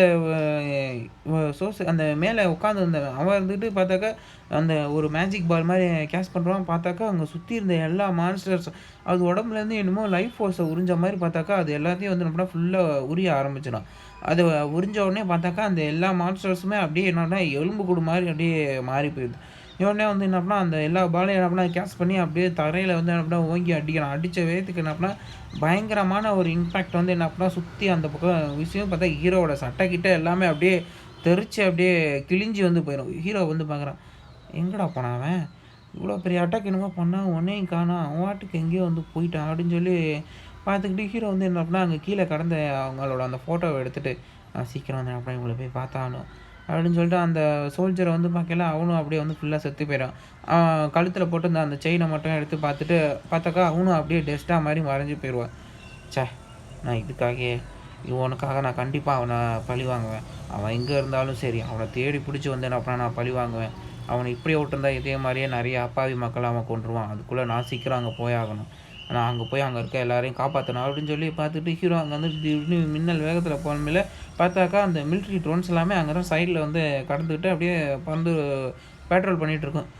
சோர்ஸ் அந்த மேலே உட்காந்துருந்த அவன் இருந்துட்டு பார்த்தாக்கா அந்த ஒரு மேஜிக் பால் மாதிரி கேஷ் பண்ணுறான். பார்த்தாக்கா அங்கே சுற்றி இருந்த எல்லா மான்ஸ்டர்ஸ் அது உடம்புலேருந்து என்னமோ லைஃப் ஃபோர்ஸை உறிஞ்ச மாதிரி பார்த்தாக்கா அது எல்லாத்தையும் வந்து நம்மளா ஃபுல்லாக உரிய ஆரம்பிச்சிடும். அது உறிஞ்ச உடனே பார்த்தாக்கா அந்த எல்லா மான்ஸ்டர்ஸுமே அப்படியே என்னன்னா எலும்பு கூடு மாதிரி அப்படியே மாறி போயிடுது. இவனே வந்து என்ன பண்ணா அந்த எல்லா பாலையும் என்ன பண்ணா கேட்ச் பண்ணி அப்படியே தரையில் வந்து என்ன பண்ணா ஓங்கி அடிக்கிறான். அடித்த வேகத்துக்கு என்ன பண்ணா பயங்கரமான ஒரு இம்பேக்ட் வந்து என்ன பண்ணா சுற்றி அந்த பக்கம் விஷயம் பார்த்தா ஹீரோவோட சட்டை கிட்ட எல்லாமே அப்படியே தெரிச்சு அப்படியே கிழிஞ்சி வந்து போயிடும். ஹீரோ வந்து பார்க்குறான், எங்கடா போனான் அவன், இவ்வளோ பெரிய அட்டாக் என்னமோ பண்ணால் உன்னையும் காணோம், அவன் வாட்டுக்கு எங்கேயோ வந்து போயிட்டான் அப்படின்னு சொல்லி பார்த்துக்கிட்டு ஹீரோ வந்து என்ன பண்ணா அங்கே கீழே கடந்த அவங்களோட அந்த ஃபோட்டோவை எடுத்துகிட்டு சீக்கிரம் வந்து அப்படியே இவங்களை போய் பார்த்தாலும் அப்படின்னு சொல்லிட்டு அந்த சோல்ஜரை வந்து பார்க்கல அவனும் அப்படியே வந்து ஃபுல்லாக செத்து போயிடான். கழுத்தில் போட்டு அந்த செயினை மட்டும் எடுத்து பார்த்துட்டு பார்த்தாக்கா அவனும் அப்படியே டெஸ்ட்டாக மாதிரி மறைஞ்சி போயிடுவான். சே நான் இதுக்காகவே இவனுக்காக நான் கண்டிப்பாக அவனை பழி வாங்குவேன், அவன் எங்கே இருந்தாலும் சரி அவனை தேடி பிடிச்சி வந்து அப்புறம் நான் பழி வாங்குவேன், அவனை இப்படியே விட்டுருந்தா இதே மாதிரியே நிறைய அப்பாவி மக்களை அவன் கொண்டுருவான், அதுக்குள்ளே நான் சீக்கிரம் அங்கே போயாகணும், நான் அங்கே போய் அங்கே இருக்க எல்லாரையும் காப்பாற்றணும் அப்படின்னு சொல்லி பார்த்துட்டு ஹீரோ அங்கே வந்து திடீர்னு மின்னல் வேகத்தில் போனமையில் பார்த்தாக்கா அந்த மிலிட்ரி ட்ரோன்ஸ் எல்லாமே அங்கே தான் சைடில் வந்து கடந்துக்கிட்டு அப்படியே பறந்து பேட்ரோல் பண்ணிகிட்ருக்கும்.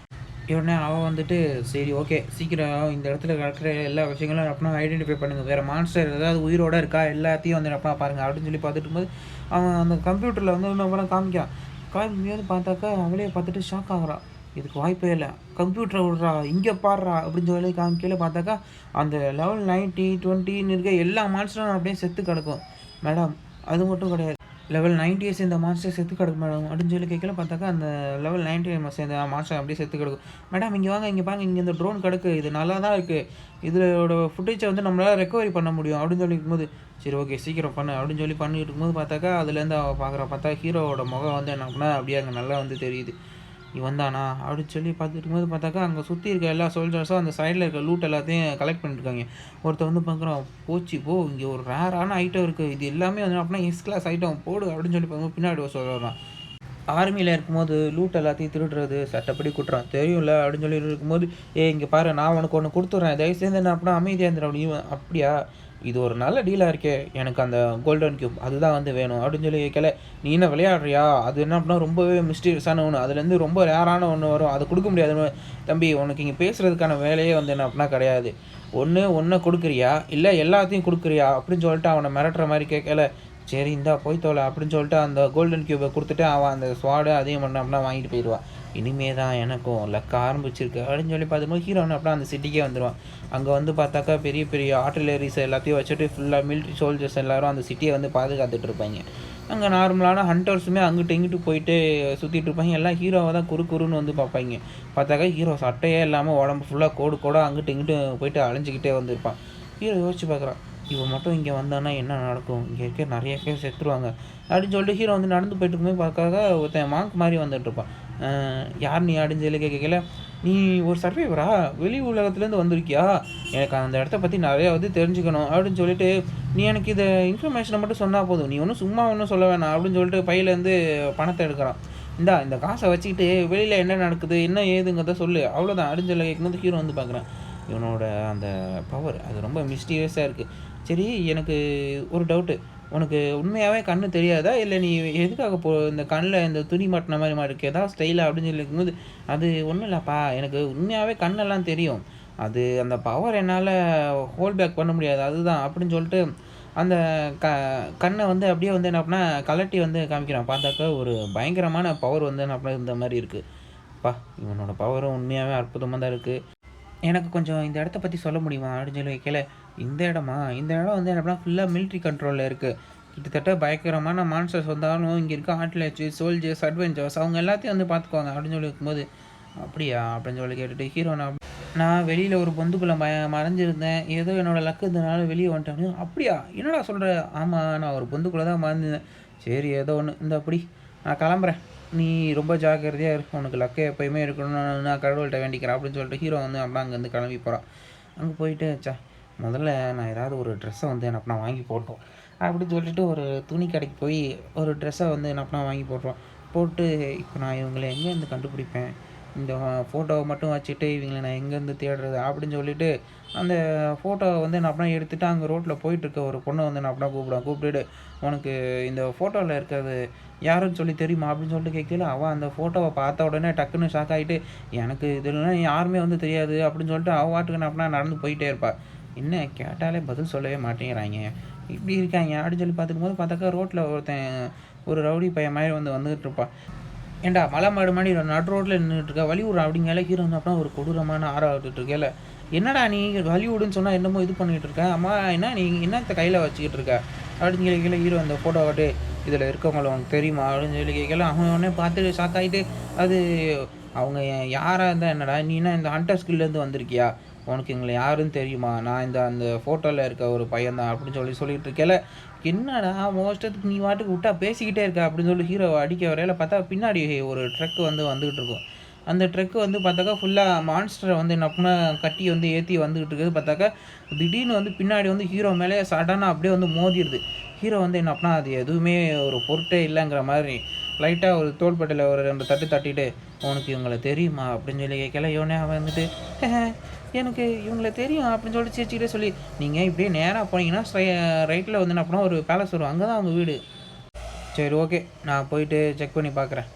உடனே அவன் வந்துட்டு சரி ஓகே சீக்கிரம் இந்த இடத்துல கிடக்கிற எல்லா விஷயங்களும் அப்படின்னா ஐடென்டிஃபை பண்ணுங்கள், வேறு மான்ஸ்டர் ஏதாவது உயிரோடு இருக்கா எல்லாத்தையும் வந்து அப்பா பாருங்கள் அப்படின்னு சொல்லி பார்த்துட்டு இருக்கும்போது அவன் அந்த கம்ப்யூட்டரில் வந்து இன்னும் காமிக்கான். காமிக்கும்போது பார்த்தாக்கா அவளே பார்த்துட்டு ஷாக் ஆகுறான். இதுக்கு வாய்ப்பே இல்லை, கம்ப்யூட்டரை விட்றா இங்கே பாடுறா அப்படின்னு சொல்லி காமிக்கல பார்த்தாக்கா அந்த லெவல் 90 20ன்னு இருக்க எல்லா மான்ஸ்டரும் அப்படியே செத்து கிடக்கும். மேடம் அது மட்டும் கிடையாது, லெவல் 90 சேர்ந்த மான்ஸ்டர் செத்து கிடக்கு மேடம் அப்படின்னு சொல்லி கேட்கல பார்த்தாக்கா அந்த லெவல் 90 சேர்ந்த மான்ஸ்டர் அப்படியே செத்து கிடக்கும். மேடம் இங்கே வாங்க, இங்கே பாருங்க, இங்கே இந்த ட்ரோன் கிடக்கு, இது நல்லா தான் இருக்குது, இதோட ஃபுட்டேஜை வந்து நம்மளால் ரெக்கவரி பண்ண முடியும் அப்படின்னு சொல்லி இருக்கும்போது சரி ஓகே சீக்கிரம் பண்ணு அப்படின்னு சொல்லி பண்ணிட்டு இருக்கும்போது பார்த்தாக்கா அதுலேருந்து அவள் பார்க்குற பார்த்தா ஹீரோவோட முகம் வந்து என்ன அப்படின்னா அப்படியே அங்கே நல்லா வந்து தெரியுது. இவன் தானா அப்படின்னு சொல்லி பார்த்துட்டு இருக்கும்போது பார்த்தாக்கா அங்கே சுற்றி இருக்க எல்லா சோல்ஜர்ஸும் அந்த சைடில் இருக்க லூட் எல்லாத்தையும் கலெக்ட் பண்ணிட்டுருக்காங்க. ஒருத்தர் வந்து பார்க்குறான், போச்சு போ இங்கே ஒரு ரேரான ஐட்டம் இருக்குது, இது எல்லாமே வந்து அப்படின்னா எஸ் கிளாஸ் ஐட்டம் போடு அப்படின்னு சொல்லி பார்க்கும்போது பின்னாடி சொல்கிறான். ஆர்மியில் இருக்கும்போது லூட் எல்லாத்தையும் திருடுறது சட்டப்படி குற்றம் தெரியும்ல அப்படின்னு சொல்லி இருக்கும்போது இங்கே பாரு நான் உனக்கு ஒன்று கொடுத்துட்றேன், தயவுசெய்து என்ன அப்படின்னா அமைதியாக இருந்துடும் அப்படின்னு. அப்படியா, இது ஒரு நல்ல டீலாக இருக்கே, எனக்கு அந்த கோல்டன் கியூப் அதுதான் வந்து வேணும் அப்படின்னு சொல்லி கேட்கல. நீ என்ன விளையாடுறியா, அது என்ன அப்படின்னா ரொம்பவே மிஸ்டீரியஸான ஒன்று, அதுலேருந்து ரொம்ப ரேரான ஒன்று வரும், அதை கொடுக்க முடியாது தம்பி, உனக்கு இங்கே பேசுகிறதுக்கான வேலையே வந்து என்ன அப்படின்னா கிடையாது, ஒன்று கொடுக்குறியா இல்லை எல்லாத்தையும் கொடுக்குறியா அப்படின்னு சொல்லிட்டு அவனை மிரட்டுற மாதிரி கேட்கல. சரி இந்தா போய் தோலை அப்படின்னு சொல்லிட்டு அந்த கோல்டன் கியூபை கொடுத்துட்டு அவன் அந்த ஸ்வாடு அதையும் பண்ண அப்படின்னா வாங்கிட்டு போயிடுவான். இனிமே தான் எனக்கும் லக்க ஆரம்பிச்சிருக்கு அப்படின்னு சொல்லி பார்த்தும்போது ஹீரோன்னு அப்படின்னா அந்த சிட்டிக்கே வந்துடுவான். அங்கே வந்து பார்த்தாக்கா பெரிய பெரிய ஆர்டிலரிஸ் எல்லாத்தையும் வச்சுட்டு ஃபுல்லாக மிலிட்ரி சோல்ஜர்ஸ் எல்லோரும் அந்த சிட்டியை வந்து பாதுகாத்துட்டு இருப்பாங்க. அங்கே நார்மலான ஹண்டர்ஸுமே அங்கிட்டு இங்கிட்டு போயிட்டு சுற்றிட்டு இருப்பாங்க. எல்லாம் ஹீரோவை தான் குறுன்னு வந்து பார்ப்பாங்க. பார்த்தாக்கா ஹீரோ சட்டையே இல்லாமல் உடம்பு ஃபுல்லாக கோடு அங்கிட்டு இங்கிட்டு போயிட்டு அலைஞ்சிக்கிட்டே வந்துருப்பான். ஹீரோ யோசிச்சு பார்க்குறான், இவன் மட்டும் இங்கே வந்தானா என்ன நடக்கும், இங்கே இருக்க நிறைய பேர் செத்துருவாங்க அப்படின்னு சொல்லிட்டு ஹீரோ வந்து நடந்து போயிட்டு இருக்கும்போது பார்க்காக ஒருத்தன் மாங்க் மாதிரி வந்துட்டுருப்பான். யார் நீ அப்படின்னு சொல்லி கேட்கல, நீ ஒரு சர்வைவரா, வெளி உலகத்துலேருந்து வந்திருக்கியா, எனக்கு அந்த இடத்த பற்றி நிறையா வந்து தெரிஞ்சுக்கணும் அப்படின்னு சொல்லிட்டு நீ எனக்கு இதை இன்ஃபர்மேஷனை மட்டும் சொன்னால் போதும், நீ ஒன்றும் சும்மா ஒன்றும் சொல்ல வேணாம் அப்படின்னு சொல்லிட்டு பையிலேருந்து பணத்தை எடுக்கிறான். இந்த காசை வச்சுக்கிட்டு வெளியில் என்ன நடக்குது என்ன ஏதுங்கிறத சொல்லு அவ்வளோதான் அப்படின்னு சொல்லி கேட்கும்போது ஹீரோ வந்து பார்க்குறேன். இவனோட அந்த பவர் அது ரொம்ப மிஸ்டீரியஸாக இருக்குது. சரி எனக்கு ஒரு டவுட்டு, உனக்கு உண்மையாகவே கண்ணு தெரியாதா, இல்லை நீ எதுக்காக இந்த கண்ணில் இந்த துணி மாட்டின மாதிரி இருக்குது ஏதாவது ஸ்டைலாக அப்படின்னு சொல்லி இருக்கும்போது அது ஒன்றும் இல்லைப்பா, எனக்கு உண்மையாகவே கண்ணெல்லாம் தெரியும், அது அந்த பவர் என்னால் ஹோல்ட் பேக் பண்ண முடியாது அதுதான் அப்படின்னு சொல்லிட்டு அந்த கண்ணை வந்து அப்படியே வந்து என்ன அப்படின்னா கலட்டி வந்து காமிக்கிறான். பார்த்தாக்கா ஒரு பயங்கரமான பவர் வந்து என்ன அப்படின்னா இந்த மாதிரி இருக்குது. இவனோட பவரும் உண்மையாகவே அற்புதமாக தான் இருக்குது. எனக்கு கொஞ்சம் இந்த இடத்த பற்றி சொல்ல முடியுமா அப்படின்னு சொல்லி வைக்கல. இந்த இடமா, இந்த இடம் வந்து என்ன ஃபுல்லாக மிலிட்ரி கண்ட்ரோலில் இருக்குது, கிட்டத்தட்ட பயங்கரமான மான்ஸ்டர்ஸ் வந்தாலும் இங்கே இருக்க ஆர்டிலர்ஸ் சோல்ஜர்ஸ் அட்வென்ச்சர்ஸ் அவங்க எல்லாத்தையும் வந்து பார்த்துக்குவாங்க அப்படின்னு சொல்லி இருக்கும்போது அப்படியா அப்படின்னு சொல்லி கேட்டுட்டு ஹீரோ நான் வெளியில் ஒரு பொந்துக்குள்ளே மறைஞ்சிருந்தேன், ஏதோ என்னோடய லக்கு இருந்தனால வெளியே வந்துட்டேன். அப்படியா என்னடா சொல்கிற, ஆமாம் நான் ஒரு பொந்துக்குள்ளே தான் மறைஞ்சிருந்தேன். சரி ஏதோ ஒன்று இந்த அப்படி நான் கிளம்புறேன், நீ ரொம்ப ஜாக்கிரதையாக இருக்கும், உனக்கு லக்கை எப்போயுமே இருக்கணும்னு நான் கடவுள்கிட்ட வேண்டிக்கிறேன் அப்படின்னு சொல்லிட்டு ஹீரோ வந்து அப்படின்னா அங்கேருந்து கிளம்பி போகிறான். அங்கே போயிட்டு முதல்ல நான் ஏதாவது ஒரு ட்ரெஸ்ஸை வந்து என்ன அப்படின்னா வாங்கி போட்டோம் அப்படின்னு சொல்லிட்டு ஒரு துணி கடைக்கு போய் ஒரு ட்ரெஸ்ஸை வந்து என்ன அப்படின்னா வாங்கி போட்டுருவோம். போட்டு இப்போ நான் இவங்களை எங்கேருந்து கண்டுபிடிப்பேன், இந்த ஃபோட்டோவை மட்டும் வச்சுட்டு இவங்களை நான் எங்கேருந்து தேடுறது அப்படின்னு சொல்லிட்டு அந்த ஃபோட்டோவை வந்து நான் அப்படின்னா எடுத்துகிட்டு அங்கே ரோட்டில் போயிட்டுருக்க ஒரு பொண்ணை வந்து நான் அப்படின்னா கூப்பிட்டுட்டு உனக்கு இந்த ஃபோட்டோவில் இருக்கிறது யாருன்னு சொல்லி தெரியுமா அப்படின்னு சொல்லிட்டு கேட்கல. அவள் அந்த ஃபோட்டோவை பார்த்த உடனே டக்குன்னு ஷாக் ஆகிட்டு எனக்கு இதெல்லாம் யாருமே வந்து தெரியாது அப்படின்னு சொல்லிட்டு அவள் வாட்டுக்கு நான் அப்படின்னா நடந்து போயிட்டே இருப்பாள். என்ன கேட்டாலே பதில் சொல்லவே மாட்டேங்கிறாங்க, இப்படி இருக்காங்க அப்படின்னு சொல்லி பார்த்துக்கும்போது பார்த்தாக்கா ரோட்டில் ஒருத்தன் ஒரு ரவுடி பையன் மாதிரி வந்துட்டு இருப்பான். ஏன்டா மலை மாடு மாதிரி நடு ரோட்டில் நின்றுட்டு இருக்கா, வழி விட்றா அப்படிங்கிற ஹீரோ வந்து அப்படின்னா ஒரு கொடூரமான ஆறாவிட்டு இருக்கேல. என்னடா நீ வழி விடுன்னு சொன்னால் என்னமோ இது பண்ணிகிட்டு இருக்க, அம்மா என்ன நீ என்னத்தை கையில் வச்சுக்கிட்டு இருக்க அப்படின்னு சொல்லி கேட்கல. ஹீரோ அந்த ஃபோட்டோ காட்டு, இதில் இருக்கவங்கள உனக்கு தெரியுமா அப்படின்னு சொல்லி கேட்கல. அவன் உடனே பார்த்துட்டு ஷாக் ஆகிட்டு அது அவங்க யாராக இருந்தால் என்னடா நீ என்ன இந்த ஹண்டர் ஸ்கில்லேருந்து வந்திருக்கியா, உனக்கு எங்களை யாருன்னு தெரியுமா, நான் அந்த ஃபோட்டோவில் இருக்க ஒரு பையன் தான் அப்படின்னு சொல்லிட்டு இருக்கேல. என்னடா மோஸ்டத்துக்கு நீ வாட்டுக்கு விட்டா பேசிக்கிட்டே இருக்க அப்படின்னு சொல்லி ஹீரோ அடிக்க வரையில் பார்த்தா பின்னாடி ஒரு ட்ரக் வந்துக்கிட்டு இருக்கும். அந்த ட்ரக்கு வந்து பார்த்தாக்கா ஃபுல்லாக மான்ஸ்டரை வந்து என்ன பண்ண கட்டி வந்து ஏற்றி வந்துக்கிட்டு இருக்குது. பார்த்தாக்கா திடீர்னு வந்து பின்னாடி வந்து ஹீரோ மேலே சடனாக அப்படியே வந்து மோதிடுது. ஹீரோ வந்து என்ன பண்ணால் அது எதுவுமே ஒரு பொருட்டே இல்லைங்கிற மாதிரி லைட்டாக ஒரு தோள்பட்டையில் ஒரு 2 தட்டு தட்டிட்டு உனக்கு இவங்களை தெரியுமா அப்படின்னு சொல்லி கேட்கல. இவனே அவன் வந்துட்டு எனக்கு இவங்கள தெரியும் அப்படின்னு சொல்லிட்டு சிரிச்சுக்கிட்டே சொல்லி நீங்கள் இப்படியே நேராக போனீங்கன்னா ரைட்டில் வந்து என்ன பண்ணால் ஒரு பேலஸ் வரும், அங்கே தான் அவங்க வீடு. சரி ஓகே நான் போயிட்டு செக் பண்ணி பார்க்குறேன்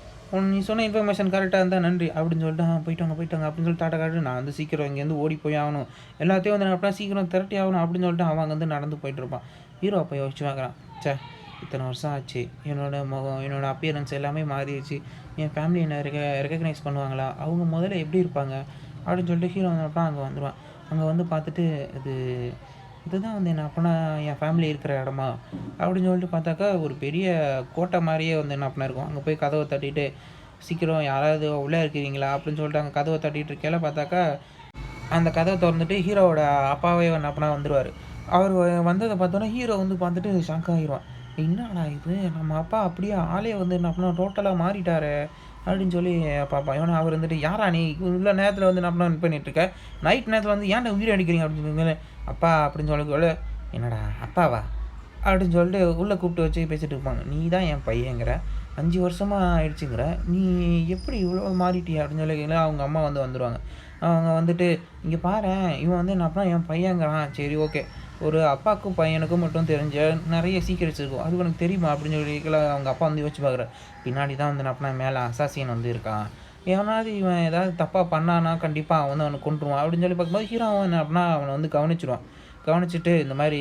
நீ சொன்ன இன்ஃபர்மேஷன் கரெக்ட்டா இருந்தா நன்றி" அப்படின்னு சொல்லிட்டு, போயிட்டு வாங்க, போயிட்டு வாங்க" அப்படின்னு சொல்லி டாட்டா காட்டிட்டு, நான் வந்து சீக்கிரம் இங்கேருந்து ஓடி போய் ஆகணும். எல்லாத்தையும் வந்து நான் அப்படியே சீக்கிரம் திரட்டி ஆகணும் அப்படின்னு சொல்லிட்டு அவன் அங்கேருந்து நடந்து போயிட்டுருப்பான். ஹீரோ அப்போ யோசிச்சு பார்க்குறான். ச்சே! இத்தனை வருஷம் ஆச்சு. என்னோட முகம், என்னோட அப்பியரன்ஸ் எல்லாமே மாறிருச்சு. என் ஃபேமிலி என்ன ரெகக்னைஸ் பண்ணுவாங்களா? அவங்க முதல்ல எப்படி இருப்பாங்க? அப்படின்னு சொல்லிட்டு ஹீரோ வந்து அப்ப அங்க வந்துருவான். அங்க வந்து பார்த்துட்டு, "இது இதுதான் வந்து என்ன அப்பன்னா என் ஃபேமிலி இருக்கிற இடமா?" அப்படின்னு சொல்லிட்டு பார்த்தாக்கா, ஒரு பெரிய கோட்டை மாரியே வந்து என்ன அப்பன்னா இருக்கும். அங்க போய் கதவ தட்டிட்டு, "சீக்கிரம் யாராவது உள்ள இருக்கிறீங்களா?" அப்படின்னு சொல்லிட்டு அங்க கதவ தட்டிட்டு இருக்கையில பார்த்தாக்கா, அந்த கதவ தொறந்துட்டு ஹீரோவோட அப்பாவே என்ன அப்பன்னா வந்துருவாரு. அவரு வந்தத பார்த்தோனே ஹீரோ வந்து பார்த்துட்டு ஷாக் ஆகிருவான். "என்னடா இது! நம்ம அப்பா அப்படியே ஆளே வந்து என்ன அப்பன்னா டோட்டலா மாறிட்டாரே!" அப்படின்னு சொல்லி பார்ப்பான். இவன அவர் வந்துட்டு, "யார்றா நீ? இவ்ளோ நேரத்தில வந்து என்ன அப்பன்னா இது பண்ணிட்டுருக்க? நைட் நேரத்தில வந்து ஏன்டா உயிர அடிக்கிறீங்க?" அப்படின்னு சொன்னோனே, "அப்பா" அப்படின்னு சொல்லக்கோல, "என்னடா அப்பாவா?" அப்படின்னு சொல்லிட்டு உள்ள கூப்பிட்டு வச்சு பேசிட்டு இருப்பாங்க. "நீ தான் என் பையங்கிற, 5 வருஷமா ஆயிடுச்சுங்கிற, நீ எப்படி இவ்வளோ மாறிட்டிய?" அப்படின்னு சொல்லி அவங்க அம்மா வந்து வந்துருவாங்க. அவங்க வந்துட்டு, "இங்க பாரேன், இவன் வந்து என்ன பண்ணான் என் பையங்கிறான். சரி ஓகே. ஒரு அப்பாவுக்கும் பையனுக்கும் மட்டும் தெரிஞ்ச நெறைய சீக்ரெட்ஸ் இருக்கும். அது உனக்கு தெரியுமா?" அப்படின்னு சொல்லிக்கல அவங்க அப்பா வந்து யோசிச்சு பார்க்குறாரு. பின்னாடி தான் வந்து என்ன பண்ணா மேல அசாசின் வந்து இருக்கான். எவனாவது இவன் ஏதாவது தப்பா பண்ணான்னா, கண்டிப்பா அவன் வந்து அவன கொன்றுவான். அப்படின்னு சொல்லி பார்க்கும்போது ஹீரோவும் என்ன அப்படின்னா அவன வந்து கவனிச்சுருவான். கவனிச்சுட்டு இந்த மாரி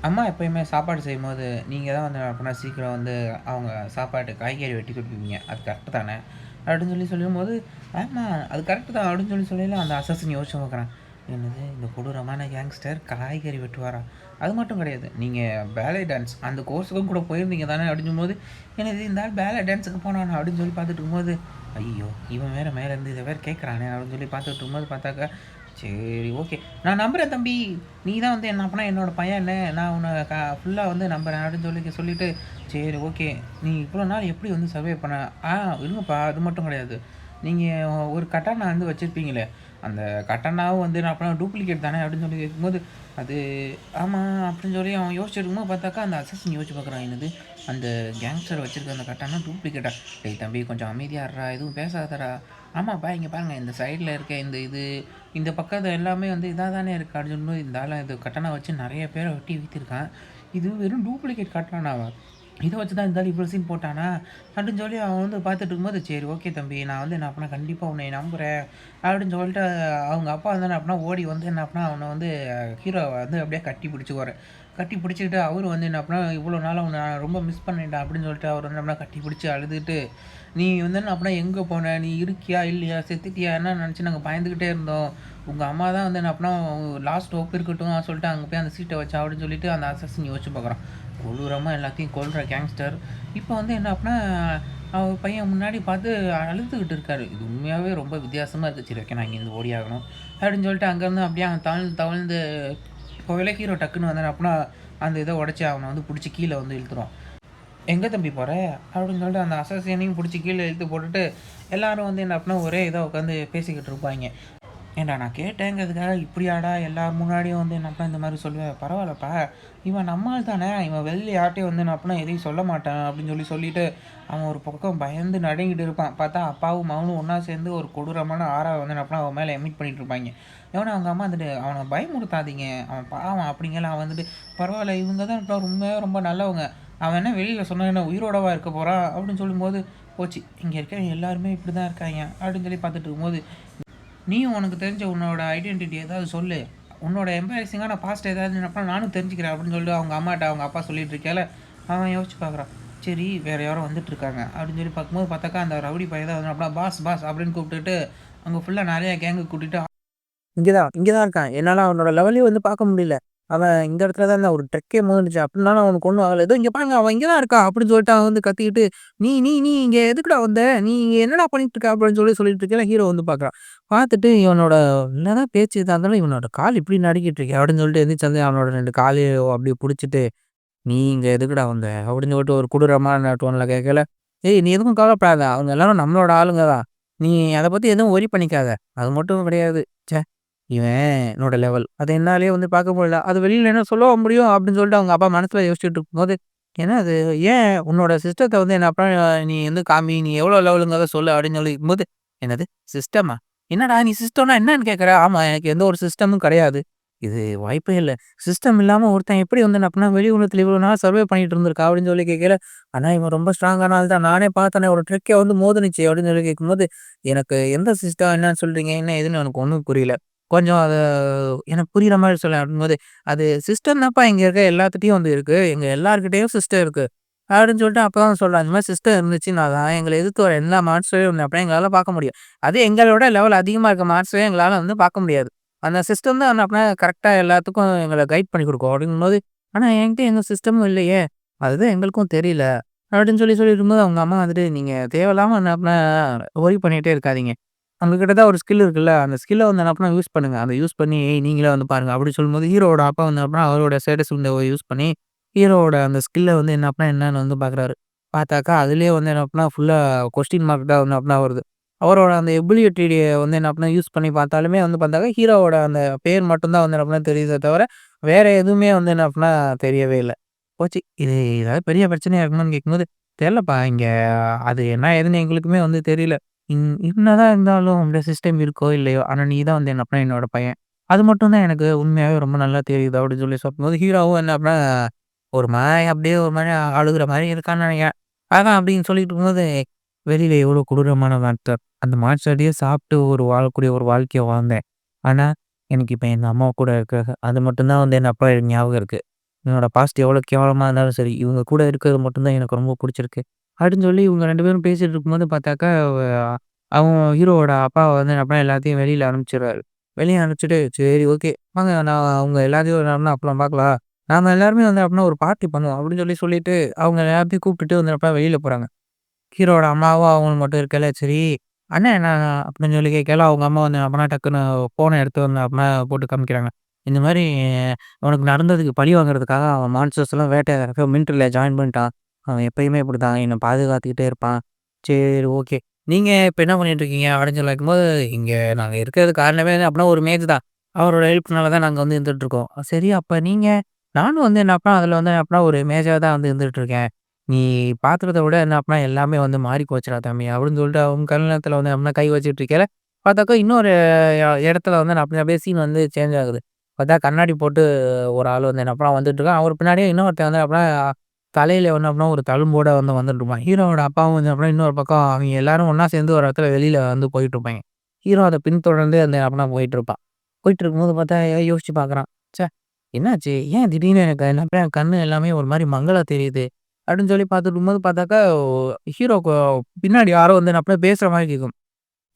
அம்மா எப்பயுமே சாப்பாடு செய்யும்போது, நீங்க தான் வந்து அப்பன்னா சீக்கிரம் வந்து அவங்க சாப்பாட்டு காய்கறி வெட்டி குடுப்பீங்க. அது கரெக்ட்டு தானே? அப்படின்னு சொல்லி சொல்லும்போது, ஆமா அது கரெக்ட்டு தான் அப்படின்னு சொல்லி சொல்லயில அந்த அசாசின் யோசிச்சு பார்க்குறான். என்னது இந்த கொடூரமான கேங்ஸ்டர் காய்கறி வெட்டுவாரா? அது மட்டும் கிடையாது. நீங்க பேலே டான்ஸ் அந்த கோர்ஸுக்கும் கூட போயிருந்தீங்க தானே? அப்படிங்கும்போது, என்னது இந்த ஆள் பேலே டான்ஸுக்கு போனானா? அப்படின்னு சொல்லி பார்த்துட்டு இருக்கும்போது, ஐய்யய்யோ! இவன் வேற மேலேருந்து இத வேற கேட்குறானே அப்படின்னு சொல்லி பார்த்துட்டு இருக்கும்போது பார்த்தாக்கா, சரி ஓகே. நான் நம்புறேன் தம்பி. நீ தான் வந்து என்ன அப்பன்னா என்னோட பையன்னு நான் உன்ன ஃபுல்லா வந்து நம்புறேன் அப்படின்னு சொல்லிட்டு, சரி ஓகே. நீ இவ்வளோ நாள் எப்படி வந்து சர்வே பண்ண? ஆ இருங்கப்பா அது மட்டும் கிடையாது. நீங்க ஒரு கட்டானா வந்து வச்சிருப்பீங்களே, அந்த கட்டானாவும் வந்து நான் அப்பன்னா டூப்ளிகேட் தானே அப்படின்னு சொல்லி கேட்கும்போது, அது ஆமா அப்படின்னு சொல்லி அவன் யோசிச்சுட்டு இருக்கும்போது பார்த்தாக்கா, அந்த அசஸின் யோசிச்சு பார்க்குறான். என்னது அந்த கேங்ஸ்டர் வச்சிருக்க அந்த கட்டானா டூப்ளிகேட்டா? டேய் தம்பி கொஞ்சம் அமைதியா இருடா, எதுவும் பேசாதடா. ஆமாப்பா இங்க பாருங்க இந்த சைடுல இருக்க இந்த இது இந்த பக்கத்து எல்லாமே வந்து இதா தானே இருக்கு அப்படின்னு சொல்லும்போது, இந்த ஆளு இது கட்டணா வச்சு நெறைய பேர வெட்டி வீழ்த்தியிருக்கான். இது வெறும் டூப்ளிகேட் கட்டணாவா? இத வச்சு தான் இந்த ஆளு இவ்வளோ சீன் போட்டானா? அப்படின்னு சொல்லி அவன் வந்து பார்த்துட்டு இருக்கும்போது, சரி ஓகே தம்பி நான் வந்து என்ன அப்பன்னா கண்டிப்பா உன்னைய நம்புறேன். அப்படின்னு சொல்லிட்டு அவங்க அப்பா வந்து என்ன அப்பன்னா ஓடி வந்து என்ன அப்பன்னா அவன வந்து ஹீரோவ வந்து அப்படியே கட்டி பிடிச்சுக்குவாரு. கட்டி பிடிச்சுக்கிட்டு அவரும் வந்து என்ன அப்பன்னா, "இவ்வளோ நாளா உன்ன நான் ரொம்ப மிஸ் பண்ணேன்டா" அப்படின்னு சொல்லிட்டு அவர் வந்து என்ன கட்டி பிடிச்சு அழுதுட்டு, "நீ வந்து என்ன அப்பன்னா எங்க போன? நீ இருக்கியா? இல்லையா? செத்துட்டியா? என்ன நெனச்சு நாங்க பயந்துகிட்டே இருந்தோம். உங்க அம்மா தான் வந்து என்ன அப்பன்னா லாஸ்ட் ஹோப் இருக்கட்டும் சொல்லிட்டு அங்க போய் அந்த சீட்ட வச்சா" அப்படின்னு சொல்லிட்டு அந்த அசாசின் யோசிச்சு பார்க்குறான். கொடூரமா எல்லாத்தையும் கொல்ற கேங்ஸ்டர். இப்போ வந்து என்ன அப்டின்னா, அவர் பையன் முன்னாடி பார்த்து அழுதுகிட்டு இருக்காரு. இது உண்மையாவே ரொம்ப வித்தியாசமா இருக்கு. சரி ஓகே நான் இங்கேருந்து ஓடியாகணும். அப்டின்னு சொல்லிட்டு அங்கேருந்து அப்டியே அவன் தவழ்ந்து தவழ்ந்து போகயில ஹீரோ டக்குன்னு வந்தாரு அப்டின்னா, அந்த இத உடைச்சு அவன வந்து புடிச்சு கீழ வந்து இழுத்துருவான். "எங்க தம்பி போற?" அப்டின்னு சொல்லிட்டு அந்த அசாசினையும் புடிச்சு கீழ இழுத்து போட்டுட்டு, எல்லாரும் வந்து என்ன அப்டின்னா ஒரே இதா உட்காந்து பேசிக்கிட்டு இருப்பாய்ங்க. ஏன்டா நான் கேட்டேங்கிறதுக்காக இப்படியாடா எல்லார் முன்னாடியும் வந்து என்ன அப்பா இந்த மாதிரி சொல்லுவேன் பரவாயில்லப்பா இவன் நம்ம ஆள் தானே இவன் வெளில யார்ட்டையும் வந்து நான் அப்பனா எதையும் சொல்ல மாட்டேன் அப்படின்னு சொல்லிட்டு அவன் ஒரு பக்கம் பயந்து நடுங்கிட்டு இருப்பான் பார்த்தா அப்பாவும் மகனும் ஒன்றா சேர்ந்து ஒரு கொடூரமான ஆறா வந்து என்ன அவன் மேலே எமிட் பண்ணிட்டு இருப்பாங்க எவனா அவங்க அம்மா வந்துட்டு அவனை பயமுறுத்தாதீங்க அவன் பாவம் அப்படிங்கலாம் அவன் வந்துட்டு பரவாயில்ல இவங்க தான் இப்போ உண்மையாக ரொம்ப நல்லவங்க அவன் என்ன வெளியில் சொன்னா என்ன உயிரோடவா இருக்க போகிறான் அப்படின்னு சொல்லும்போது போச்சு இங்கே இருக்க எல்லாருமே இப்படி தான் இருக்காங்க அப்படின்னு சொல்லி பார்த்துட்டு இருக்கும்போது நீயும் உனக்கு தெரிஞ்ச உன்னோட ஐடென்டிட்டி ஏதாவது சொல்லு. உன்னோட எம்பரசிங்கான பாஸ்ட் ஏதாவது இருந்ததுனா நானும் தெரிஞ்சுக்கிறேன் அப்படின்னு சொல்லிட்டு அவங்க அம்மாட்ட அவங்க அப்பா சொல்லிட்டு இருக்கையில, அவன் யோசிச்சு பார்க்குறான். சரி வேற யாரோ வந்துட்டுருக்காங்க அப்படின்னு சொல்லி பார்க்கும்போது பார்த்தாக்கா அந்த ரவுடி பையன் தான் வந்து அப்படின்னா பாஸ் பாஸ் அப்படின்னு கூப்பிட்டுட்டு அங்க ஃபுல்லா நெறைய கேங்க கூட்டிட்டு இங்க தான் இருக்கான். என்னால அவனோட லெவலையும் வந்து பார்க்க முடியல. அவன் இந்த இடத்துல தான் இருந்தான். ஒரு ட்ரக்கே மோதுனுச்சு. அப்டினாலும் அவனுக்கு ஒண்ணும் ஆகல. "இதோ இங்க பாருங்க அவன் இங்க தான் இருக்கான்" அப்படின்னு சொல்லிட்டு அவன் வந்து கத்திக்கிட்டு, "நீ நீ நீ இங்க எதுக்குடா வந்த? நீ இங்க என்னடா பண்ணிட்டு இருக்க?" அப்படின்னு சொல்லிட்டு இருக்கையில ஹீரோ வந்து பார்க்குறான். பார்த்துட்டு இவனோட என்னதான் பேச்சு இதா இருந்தாலும் இவனோட கால் இப்படி நடுங்கிட்டு இருக்கே அப்படின்னு சொல்லிட்டு எந்திரிச்சு வந்து அவனோட 2 காலையும் அப்படியே புடிச்சுட்டு, "நீ இங்க எதுக்குடா வந்த?" அப்படின்னு சொல்லிட்டு ஒரு கொடூரமான டோன்ல கேட்கல, "ஏய் நீ எதுக்கும் கவலைப்படாத. அவங்க எல்லாரும் நம்மளோட ஆளுங்க தான். நீ அத பத்தி எதுவும் வொரி பண்ணிக்காத. அது மட்டும் கிடையாது." ச்சே! இவன் என்னோட லெவல். அத என்னாலயே வந்து பார்க்க முடியல. அது வெளியில என்ன சொல்லவா முடியும்? அப்படின்னு சொல்லிட்டு அவங்க அப்பா மனசுல யோசிச்சுட்டு இருக்கும்போது, என்னது ஏன் உன்னோட சிஸ்டத்த வந்து என்ன அப்ப நீ வந்து காமி. நீ எவ்வளோ லெவலுங்கிறத சொல்லு அப்படின்னு சொல்லிக்கும்போது, என்னது சிஸ்டமா? என்னடா நீ சிஸ்டம்னா என்னன்னு கேட்குற? ஆமா எனக்கு எந்த ஒரு சிஸ்டமும் கிடையாது. இது வாய்ப்பே இல்ல. சிஸ்டம் இல்லாம ஒருத்தன் எப்படி வந்து அப்பன்னா வெளி உலகத்துல இவ்வளோ நாள் சர்வே பண்ணிட்டு இருந்திருக்கான் அப்படின்னு சொல்லி கேட்கையில, "அண்ணா இவன் ரொம்ப ஸ்ட்ராங்கான ஆள் தான். நானே பார்த்தேனே ஒரு ட்ரிக்கே வந்து மோதுனுச்சு" அப்படின்னு சொல்லி கேட்கும்போது, எனக்கு எந்த சிஸ்டம் என்னன்னு சொல்றீங்க? என்ன ஏதுன்னு எனக்கு ஒண்ணும் புரியல. கொஞ்சம் அத எனக்கு புரியிற மாரி சொல்லேன் அப்படிங்கும்போது, "அது சிஸ்டம் தான்ப்பா இங்க இருக்க எல்லாத்துட்டயும் வந்து இருக்கு. எங்க எல்லார்கிட்டயும் சிஸ்டம் இருக்கு." அப்படின்னு சொல்லிட்டு அப்பதான் சொல்றான். இந்த மாரி சிஸ்டம் இருந்துச்சுன்னா தான் எங்கள எதிர்த்து வர எல்லா மான்ஸ்டரையும் அப்படியே எங்களால பார்க்க முடியும். அது எங்களோட லெவல் அதிகமா இருக்க மான்ஸ்டரையும் எங்களால வந்து பார்க்க முடியாது. அந்த சிஸ்டம் தான் அப்படின்னா கரெக்ட்டா எல்லாத்துக்கும் எங்கள கைட் பண்ணி குடுக்கும். அப்படிங்கும்போது, ஆனா என்கிட்ட எந்த சிஸ்டமும் இல்லையே! அதுதான் எங்களுக்கும் தெரியல. அப்படின்னு சொல்லிட்டுருக்கும்போது அவங்க அம்மா வந்துட்டு, "நீங்க தேவையில்லாம என்ன அப்படின்னா ஒரி பண்ணிட்டே இருக்காதீங்க. நம்மகிட்ட தான் ஒரு ஸ்கில் இருக்குல்ல. அந்த ஸ்கில்ல வந்து என்ன அப்படின்னா யூஸ் பண்ணுங்க. அத யூஸ் பண்ணி நீங்களே வந்து பாருங்க." அப்படி சொல்லும்போது ஹீரோவோட அப்பா வந்து அப்படின்னா அவரோட ஸ்டேட்டஸ் விண்டோவ யூஸ் பண்ணி, ஹீரோவோட அந்த ஸ்கில்ல வந்து என்ன அப்படின்னா என்னன்னு வந்து பார்க்குறாரு. பார்த்தாக்கா அதிலேயே வந்து என்ன அப்படின்னா ஃபுல்லா கொஸ்டின் மார்க் தான் வந்து அப்படின்னா வருது. அவரோட அந்த எபிலிட்டி வந்து என்ன அப்படின்னா யூஸ் பண்ணி பார்த்தாலுமே வந்து பார்த்தாக்கா, ஹீரோவோட அந்த பேர் மட்டும் தான் வந்து என்ன அப்படின்னா தெரியுதே தவிர, வேற எதுவுமே வந்து என்ன அப்படின்னா தெரியவே இல்ல. போச்சு. இது ஏதாவது பெரிய பிரச்சனையா இருக்குமான்னு கேட்கும்போது, "தெரியலப்பா இங்க அது என்ன ஏதுன்னு எங்களுக்குமே வந்து தெரியல. என்னதான் இருந்தாலும் இந்த சிஸ்டம் இருக்கோ இல்லையோ, ஆனா நீ தான் வந்து என்ன அப்படின்னா என்னோட பையன். அது மட்டும் தான் எனக்கு உண்மையாவே ரொம்ப நல்லா தெரியுது." அப்படின்னு சொல்லி சொல்லும்போது, ஹீரோவும் என்ன அப்படின்னா, ஒரு மாரி அப்படியே ஒரு மாரி அழுகுற மாரி இருக்கான்னு நெனைக்கிறேன். அதான் அப்படின்னு சொல்லிட்டு இருக்கும்போது, வெளியில எவ்வளோ கொடூரமான வார்த்தை. அந்த மான்ஸ்டரையே சாப்பிட்டு ஒரு வாழக்கூடிய ஒரு வாழ்க்கைய வாழ்ந்தேன். ஆனா, எனக்கு இப்ப எங்க அம்மா கூட இருக்காங்க. அது மட்டும் தான் வந்து என் அப்பா எனக்கு ஞாபகம் இருக்கு. என்னோட பாஸ்ட் எவ்வளோ கேவலமா இருந்தாலும் சரி, இவங்க கூட இருக்கிறது மட்டும் தான் எனக்கு ரொம்ப புடிச்சிருக்கு. அப்படின்னு சொல்லி இவங்க 2 பேரும் பேசிட்டு இருக்கும்போது பார்த்தாக்கா, அவங்க ஹீரோவோட அப்பா வந்து என்ன பண்ண எல்லாத்தையும் வெளியில அனுப்பிச்சுடுறாரு. வெளிய அனுப்பிச்சுட்டு, "சரி ஓகே. வாங்க நான் அவங்க எல்லாத்தையும் அப்புறம் பார்க்கலாம். நாம எல்லாருமே வந்து அப்படின்னா ஒரு பார்ட்டி பண்ணுவோம்." அப்படின்னு சொல்லிட்டு அவங்க எல்லாத்தையும் கூப்பிட்டுட்டு வந்து அப்ப வெளியில போறாங்க. ஹீரோவோட அம்மாவும் அவங்களும் மட்டும் இருக்கையில, சரி, "அண்ணன் என்ன?" அப்படின்னு சொல்லி கேட்கையில, அவங்க அம்மா வந்து அப்பன்னா டக்குனு ஃபோன எடுத்து வந்து அப்பன்னா போட்டு காமிக்கிறாங்க. இந்த மாரி உனக்கு நடந்ததுக்கு பழி வாங்குறதுக்காக அவன் மான்ஸ்டர்ஸ்லாம் வேட்டையாடுறதுக்கு மிலிட்டரில ஜாயின் பண்ணிட்டான். அவன் எப்பயுமே இப்படித்தான் என்ன பாதுகாத்துக்கிட்டே இருப்பான். சரி ஓகே. நீங்க இப்ப என்ன பண்ணிட்டு இருக்கீங்க? அப்படின்னு சொல்லி கேட்கும்போது, "இங்க நாங்க இருக்கிறதுக்கு காரணமே வந்து அப்பன்னா ஒரு மேஜ் தான். அவரோட ஹெல்ப்னால தான் நாங்க வந்து இருந்துட்டு இருக்கோம்." "சரி அப்ப நீங்க?" "நானும் வந்து என்ன அப்பன்னா அதில வந்து அப்பன்னா ஒரு மேஜரா தான் வந்து இருந்துட்டு இருக்கேன்." "நீ பார்க்கிறத விட என்ன அப்பன்னா எல்லாமே வந்து மாறி போச்சுடா தம்பி" அப்படின்னு சொல்லிட்டு அவங்க கன்னத்துல வந்து அப்பன்னா கை வச்சுட்டு இருக்கையில, பார்த்தாக்கா இன்னொரு இடத்துல வந்து நான் அப்படியே சீன் வந்து சேஞ்ச் ஆகுது. பார்த்தா கண்ணாடி போட்டு ஒரு ஆள் வந்து என்ன அப்பன்னா வந்துட்டு இருக்கான். அவர் பின்னாடியே இன்னொருத்தன் வந்து அப்பன்னா தலையில வந்து அப்பன்னா ஒரு தழும்போட வந்து வந்துட்டு இருப்பான். ஹீரோவோட அப்பாவும் வந்து அப்பன்னா இன்னொரு பக்கம் அவிங்க எல்லாரும் ஒண்ணா சேர்ந்து ஒரு இடத்துல வெளியில வந்து போயிட்டு இருப்பாய்ங்க. ஹீரோ அத பின்தொடர்ந்து அந்த அப்பன்னா போயிட்டு இருப்பான். போயிட்டு இருக்கும்போது பார்த்தா யோசிச்சு பார்க்குறான். ச்சே! என்னாச்சு? ஏன் திடீர்னு எனக்கு என்ன அப்படியே கண்ணு எல்லாமே ஒரு மாரி மங்கலா தெரியுது? அப்படின்னு சொல்லி பார்த்துட்டு இருக்கும்போது பார்த்தாக்கா, ஹீரோக்கு பின்னாடி யாரோ வந்து அப்படியே பேசுற மாரி கேட்கும்.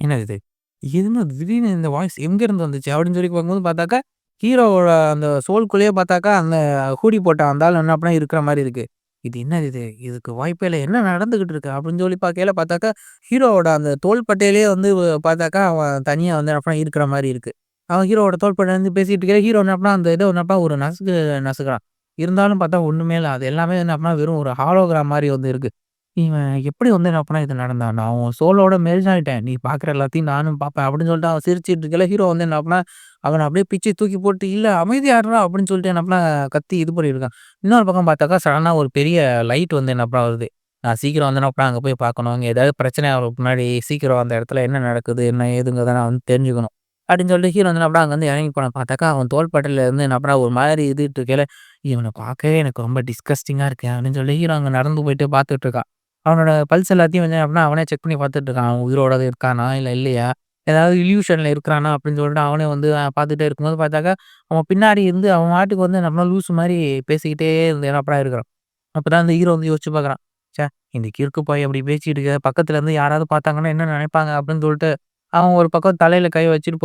என்னது இது? என்ன திடீர்னு இந்த வாய்ஸ் எங்கேருந்து வந்துச்சு? அப்படின்னு சொல்லி பார்க்கும்போது பார்த்தாக்கா, ஹீரோவோட அந்த சோல்குள்ளேயே பார்த்தாக்கா, அந்த ஹூடி போட்ட அந்த ஆள் என்ன அப்படின்னா இருக்கிற மாரி இருக்கு. இது என்னது இது? இதுக்கு வாய்ப்பே இல்ல. என்ன நடந்துகிட்டு இருக்கு? அப்படின்னு சொல்லி பார்க்கையில பார்த்தாக்கா, ஹீரோவோட அந்த தோள்பட்டையிலேயே வந்து பார்த்தாக்கா, அவன் தனியா வந்து அப்படின்னா இருக்கிற மாரி இருக்கு. அவன் ஹீரோவோட தோள்பட்டையில இருந்து பேசிட்டு இருக்கையில, ஹீரோ என்ன அப்படின்னா அந்த இத என்ன அப்படின்னா ஒரு நசுக்கு நசுக்குறான். இருந்தாலும் பார்த்தா ஒண்ணுமே இல்ல. அது எல்லாமே என்ன அப்படின்னா வெறும் ஒரு ஹாலோகிராம் மாரி வந்து இருக்கு. இவன் எப்படி வந்து என்ன பண்ணா இது நடந்தான்? நான் உன் சோலோட மெர்ஜ் ஆயிட்டேன். நீ பார்க்குற எல்லாத்தையும் நானும் பார்ப்பேன் அப்படின்னு சொல்லிட்டு அவன் சிரிச்சுட்டு இருக்கையில, ஹீரோ வந்து என்ன பண்ணா, அவன அப்படியே பிச்சு தூக்கி போட்டு, "இல்ல அமைதியா இருடா" அப்படின்னு சொல்லிட்டு என்ன பண்ணா கத்தி இது பண்ணியிருக்கான். இன்னொரு பக்கம் பார்த்தாக்கா, சடனா ஒரு பெரிய லைட் வந்து என்ன பண்ணா வருது. நான் சீக்கிரம் வந்து என்ன பண்ணேன் அங்க போய் பார்க்கணும். அங்க ஏதாவது பிரச்சனை ஆவறதுக்கு முன்னாடி சீக்கிரம் அந்த இடத்துல என்ன நடக்குது? என்ன ஏதுங்கிறத நான் வந்து தெரிஞ்சுக்கணும். அப்படின்னு சொல்லிட்டு ஹீரோ வந்து என்ன பண்ணா அங்கருந்து இறங்கி போனான். பார்த்தாக்கா, அவன் தோள்பட்டையில இருந்து என்ன பண்ணா ஒரு மாதிரி இதுட்டு இருக்கையில, "இவன பார்க்கவே எனக்கு ரொம்ப டிஸ்கஸ்டிங்கா இருக்கு" அப்படின்னு சொல்லி ஹீரோ அங்க நடந்து போயிட்டு பார்த்துட்டு இருக்கான். அவனோட பல்ஸ் எல்லாத்தையும் வந்து அப்படின்னா அவனே செக் பண்ணி பார்த்துட்டு இருக்கான். அவன் உயிரோட இருக்கானா? இல்ல இல்லையா? ஏதாவது இல்யூஷன்ல இருக்கிறானா? அப்படின்னு சொல்லிட்டு அவனே வந்து பார்த்துட்டே இருக்கும்போது பார்த்தாக்கா, அவன் பின்னாடி இருந்து அவன் பாட்டுக்கு வந்து நம்ம லூசு மாரி பேசிக்கிட்டே இருந்து என்னப்பா இருக்கிறான். அப்பதான் அந்த ஹீரோ வந்து யோசிச்சு பார்க்குறான். ச்சே! இந்த கிறுக்கு பையன் இப்படி பேசிட்டு இருக்க. பக்கத்துல இருந்து யாராவது பார்த்தாங்கன்னா என்ன நினைப்பாங்க? அப்படின்னு சொல்லிட்டு அவன் ஒரு பக்கம் தலையில கை வச்சுட்டு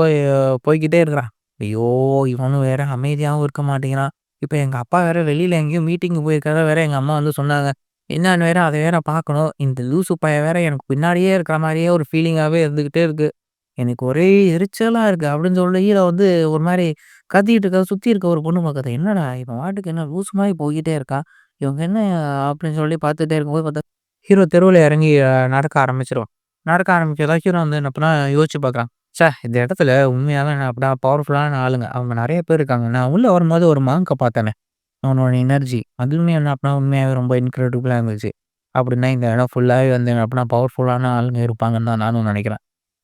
போய்க்கிட்டே இருக்கிறான். ஐயோ! இவனும் வேற அமைதியாவும் இருக்க மாட்டேங்கிறான். இப்ப எங்க அப்பா வேற வெளியில எங்கேயோ மீட்டிங் போயிருக்கிறதா வேற எங்க அம்மா வந்து சொன்னாங்க. என்னான்னு வேற அத வேற பார்க்கணும். இந்த லூசு பையன் வேற எனக்கு பின்னாடியே இருக்கிற மாரியே ஒரு ஃபீலிங்காவே இருந்துகிட்டே இருக்கு. எனக்கு ஒரே எரிச்சலா இருக்கு. அப்படின்னு சொல்லி ஹீரோ வந்து ஒரு மாரி கத்திட்டு இருக்க, சுத்தி இருக்க ஒரு பொண்ணு பக்கத்துல, "என்னடா இவன் பாட்டுக்கு என்ன லூசு மாரி போய்க்கிட்டே இருக்கான். இவங்க என்ன?" அப்படின்னு சொல்லி பார்த்துட்டே இருக்கும்போது பார்த்தா, ஹீரோ தெருவுல இறங்கி நடக்க ஆரம்பிச்சுருவான். நடக்க ஆரம்பிச்சதும் ஹீரோ வந்து என்ன பண்ணா யோசிச்சு பார்க்குறான். ச்சே! இந்த இடத்துல உண்மையாவே நான் அப்படின்னா பவர்ஃபுல்லான ஆளுங்க. அவங்க நெறைய பேர் இருக்காங்க. நான் உள்ள வரும்போது ஒரு மான்க்க பார்த்தேனே. அவனோட எனர்ஜி. அதுவுமே என்ன அப்பன்னா உண்மையாவே ரொம்ப இன்கிரெடிபிளா இருந்துச்சு. அப்படின்னா இந்த இடம் ஃபுல்லாவே வந்து என்ன அப்பன்னா பவர்ஃபுல்லான ஆளுங்க இருப்பாங்கன்னு தான் நானும் நெனைக்கிறேன்.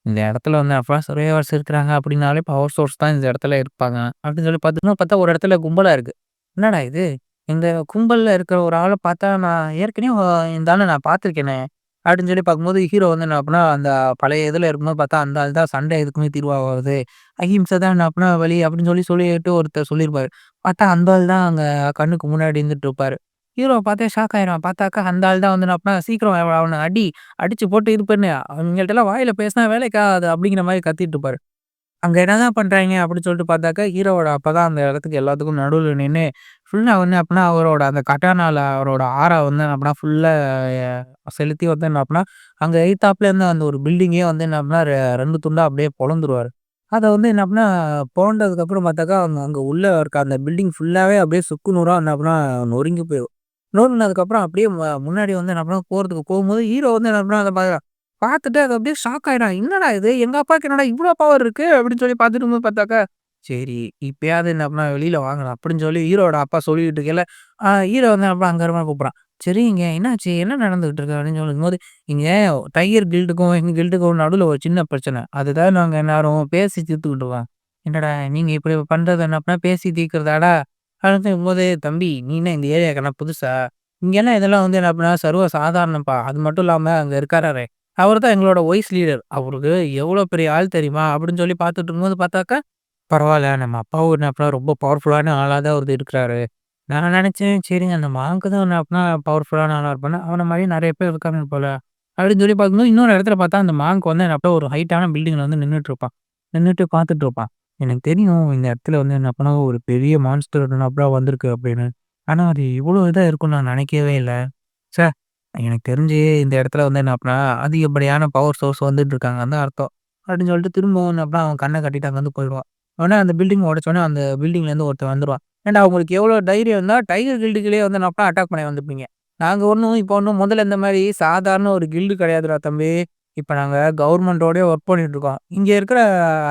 இந்த இடத்துல வந்து அப்பலாம் சர்வைவர்ஸ் இருக்கிறாங்க அப்படின்னாலே பவர் சோர்ஸ் தான் இந்த இடத்துல இருப்பாங்க. அப்படின்னு சொல்லி பார்த்தா ஒரு இடத்துல கும்பலா இருக்கு. என்னடா இது? இந்த கும்பல்ல இருக்கிற ஒரு ஆள பார்த்தா நான் ஏற்கனவே இந்த ஆள நான் பார்த்துருக்கேனே! அப்படின்னு சொல்லி பார்க்கும்போது ஹீரோ வந்து என்ன அப்படின்னா, அந்த பழைய இதுல இருக்கும்போது பார்த்தா அந்த ஆள் தான் சண்டை எதுக்குமே தீர்வாவாது. அஹிம்சை தான் என்ன அப்படின்னா வழி அப்படின்னு சொல்லிட்டு ஒருத்தர் சொல்லியிருப்பாரு. பார்த்தா அந்த ஆள் தான் அங்க கண்ணுக்கு முன்னாடி இருந்துட்டு இருப்பாரு. ஹீரோ பார்த்தே ஷாக் ஆயிடுவான். பார்த்தாக்கா அந்த ஆள் தான் வந்து என்ன அப்படின்னா, "சீக்கிரம் அவன அடி. அடிச்சு போட்டு இது பண்ணு. அவங்கள்ட்டலாம் வாயில பேசினா வேலைக்கு ஆகாது." அப்படிங்கிற மாரி கத்திட்டு இருப்பாரு. அங்க என்னதான் பண்றாய்ங்க அப்படின்னு சொல்லிட்டு பார்த்தாக்கா, ஹீரோவோட அப்பா தான் அந்த இடத்துக்கு எல்லாத்துக்கும் நடுவுல நின்னு, ஃபுல்லா வந்து அப்பன்னா அவரோட அந்த கட்டானால அவரோட ஆற வந்து அப்பன்னா ஃபுல்லா செலுத்தி வந்து என்ன அப்பன்னா, அங்க எய்த்தாப்ல இருந்த அந்த ஒரு பில்டிங்கே வந்து என்ன அப்பன்னா 2 துண்டா அப்படியே பொளந்துருவாரு. அத வந்து என்ன அப்பன்னா, பொளந்ததுக்கப்புறம் பார்த்தாக்கா, அங்க அங்க உள்ள இருக்க அந்த பில்டிங் ஃபுல்லாவே அப்படியே சுக்கு நூறா என்ன அப்பன்னா நொறுங்கி போயிரும். நொறுங்குனதுக்கப்புறம் அப்படியே முன்னாடி வந்து என்ன பண்ணா போறதுக்கு போகும்போது, ஹீரோ வந்து என்ன பண்ணா அத பார்த்துட்டு அது அப்படியே ஷாக் ஆயிடுறான். "என்னடா இது? எங்க அப்பாவுக்கு என்னடா இவ்ளோ பவர் இருக்கு?" அப்படின்னு சொல்லி பார்த்துட்டு இருக்கும்போது பார்த்தாக்கா, சரி இப்பயாவது என்ன பண்ணா வெளியில வாங்கலாம் அப்படின்னு சொல்லி ஹீரோவோட அப்பா சொல்லிட்டு இருக்கையில, ஹீரோ வந்து அப்புறம் அங்க இருமா கூப்பிடுறான். "சரிங்க என்னாச்சு? என்ன நடந்துகிட்டு இருக்கு?" அப்படின்னு சொல்லும்போது, "இங்க டைகர் கில்டுக்கும் எங்க கில்டுக்கும் நடுவுல ஒரு சின்ன பிரச்சனை. அதுதான் நாங்க எல்லாரும் பேசி தீர்த்துக்கிட்டு இருக்கோம்." "என்னடா நீங்க இப்படி பண்றது என்ன அப்படின்னா பேசி தீர்க்கிறதாடா?" அப்படின்னு சொல்லும்போது, "தம்பி நீ என்ன இந்த ஏரியாக்கு என்ன புதுசா? இங்கெல்லாம் இதெல்லாம் வந்து என்ன அப்படின்னா சர்வ சாதாரணம்ப்பா. அது மட்டும் இல்லாம அங்க இருக்காரே அவரு தான் எங்களோட வைஸ் லீடர். அவருக்கு எவ்வளோ பெரிய ஆள் தெரியுமா? அப்படின்னு சொல்லி பார்த்துட்டு இருக்கும்போது பார்த்தாக்கா, பரவால்ல நம்ம அப்பாவும் என்ன அப்பனா ரொம்ப பவர்ஃபுல்லான ஆளா தான் அவரு இருக்கிறாரு. நான் நெனச்சேன் சரிங்க அந்த மாங்க்கு தான் என்ன அப்பனா பவர்ஃபுல்லான ஆளா இருப்பான்னா, அவன மாரியே நெறைய பேர் இருக்காங்க போல. அப்படின்னு சொல்லி பார்க்கும்போது இன்னொரு இடத்துல பார்த்தா அந்த மாங்க் வந்து என்ன அப்பனா ஒரு ஹைட்டான பில்டிங்ல வந்து நின்னுட்டு இருப்பான். நின்னுட்டு பார்த்துட்டு இருப்பான். எனக்கு தெரியும் இந்த இடத்துல வந்து என்ன அப்பனா ஒரு பெரிய மான்ஸ்டர் என்ன அப்பனா வந்திருக்கு அப்படின்னு. ஆனா அது இவ்வளோ இதா இருக்கும்னு நான் நெனைக்கவே இல்ல. ச்சே! எனக்கு தெரிஞ்சு இந்த இடத்துல வந்து என்ன அப்டின்னா, அதிகப்படியான பவர் சோர்ஸ் வந்துட்டு இருக்காங்கன்னு தான் அர்த்தம். அப்டின்னு சொல்லிட்டு திரும்பவும் என்ன அப்டின்னா, அவன் கண்ண கட்டிட்டு அங்கருந்து போயிடுவான். உடனே அந்த பில்டிங் உடைச்சோனே அந்த பில்டிங்லேருந்து ஒருத்தன் வந்துருவான். ஏன்டா உங்களுக்கு எவ்வளோ தைரியம் இருந்தா டைகர் கில்டுக்குள்ளயே வந்து என்ன அப்டின்னா அட்டாக் பண்ண வந்துப்பீங்க. நாங்க ஒண்ணும் முதல்ல இந்த மாரி சாதாரண ஒரு கில்டு கிடையாதுடா தம்பி. இப்ப நாங்க கவர்மெண்டோடயே ஒர்க் பண்ணிட்டு இருக்கோம். இங்க இருக்கிற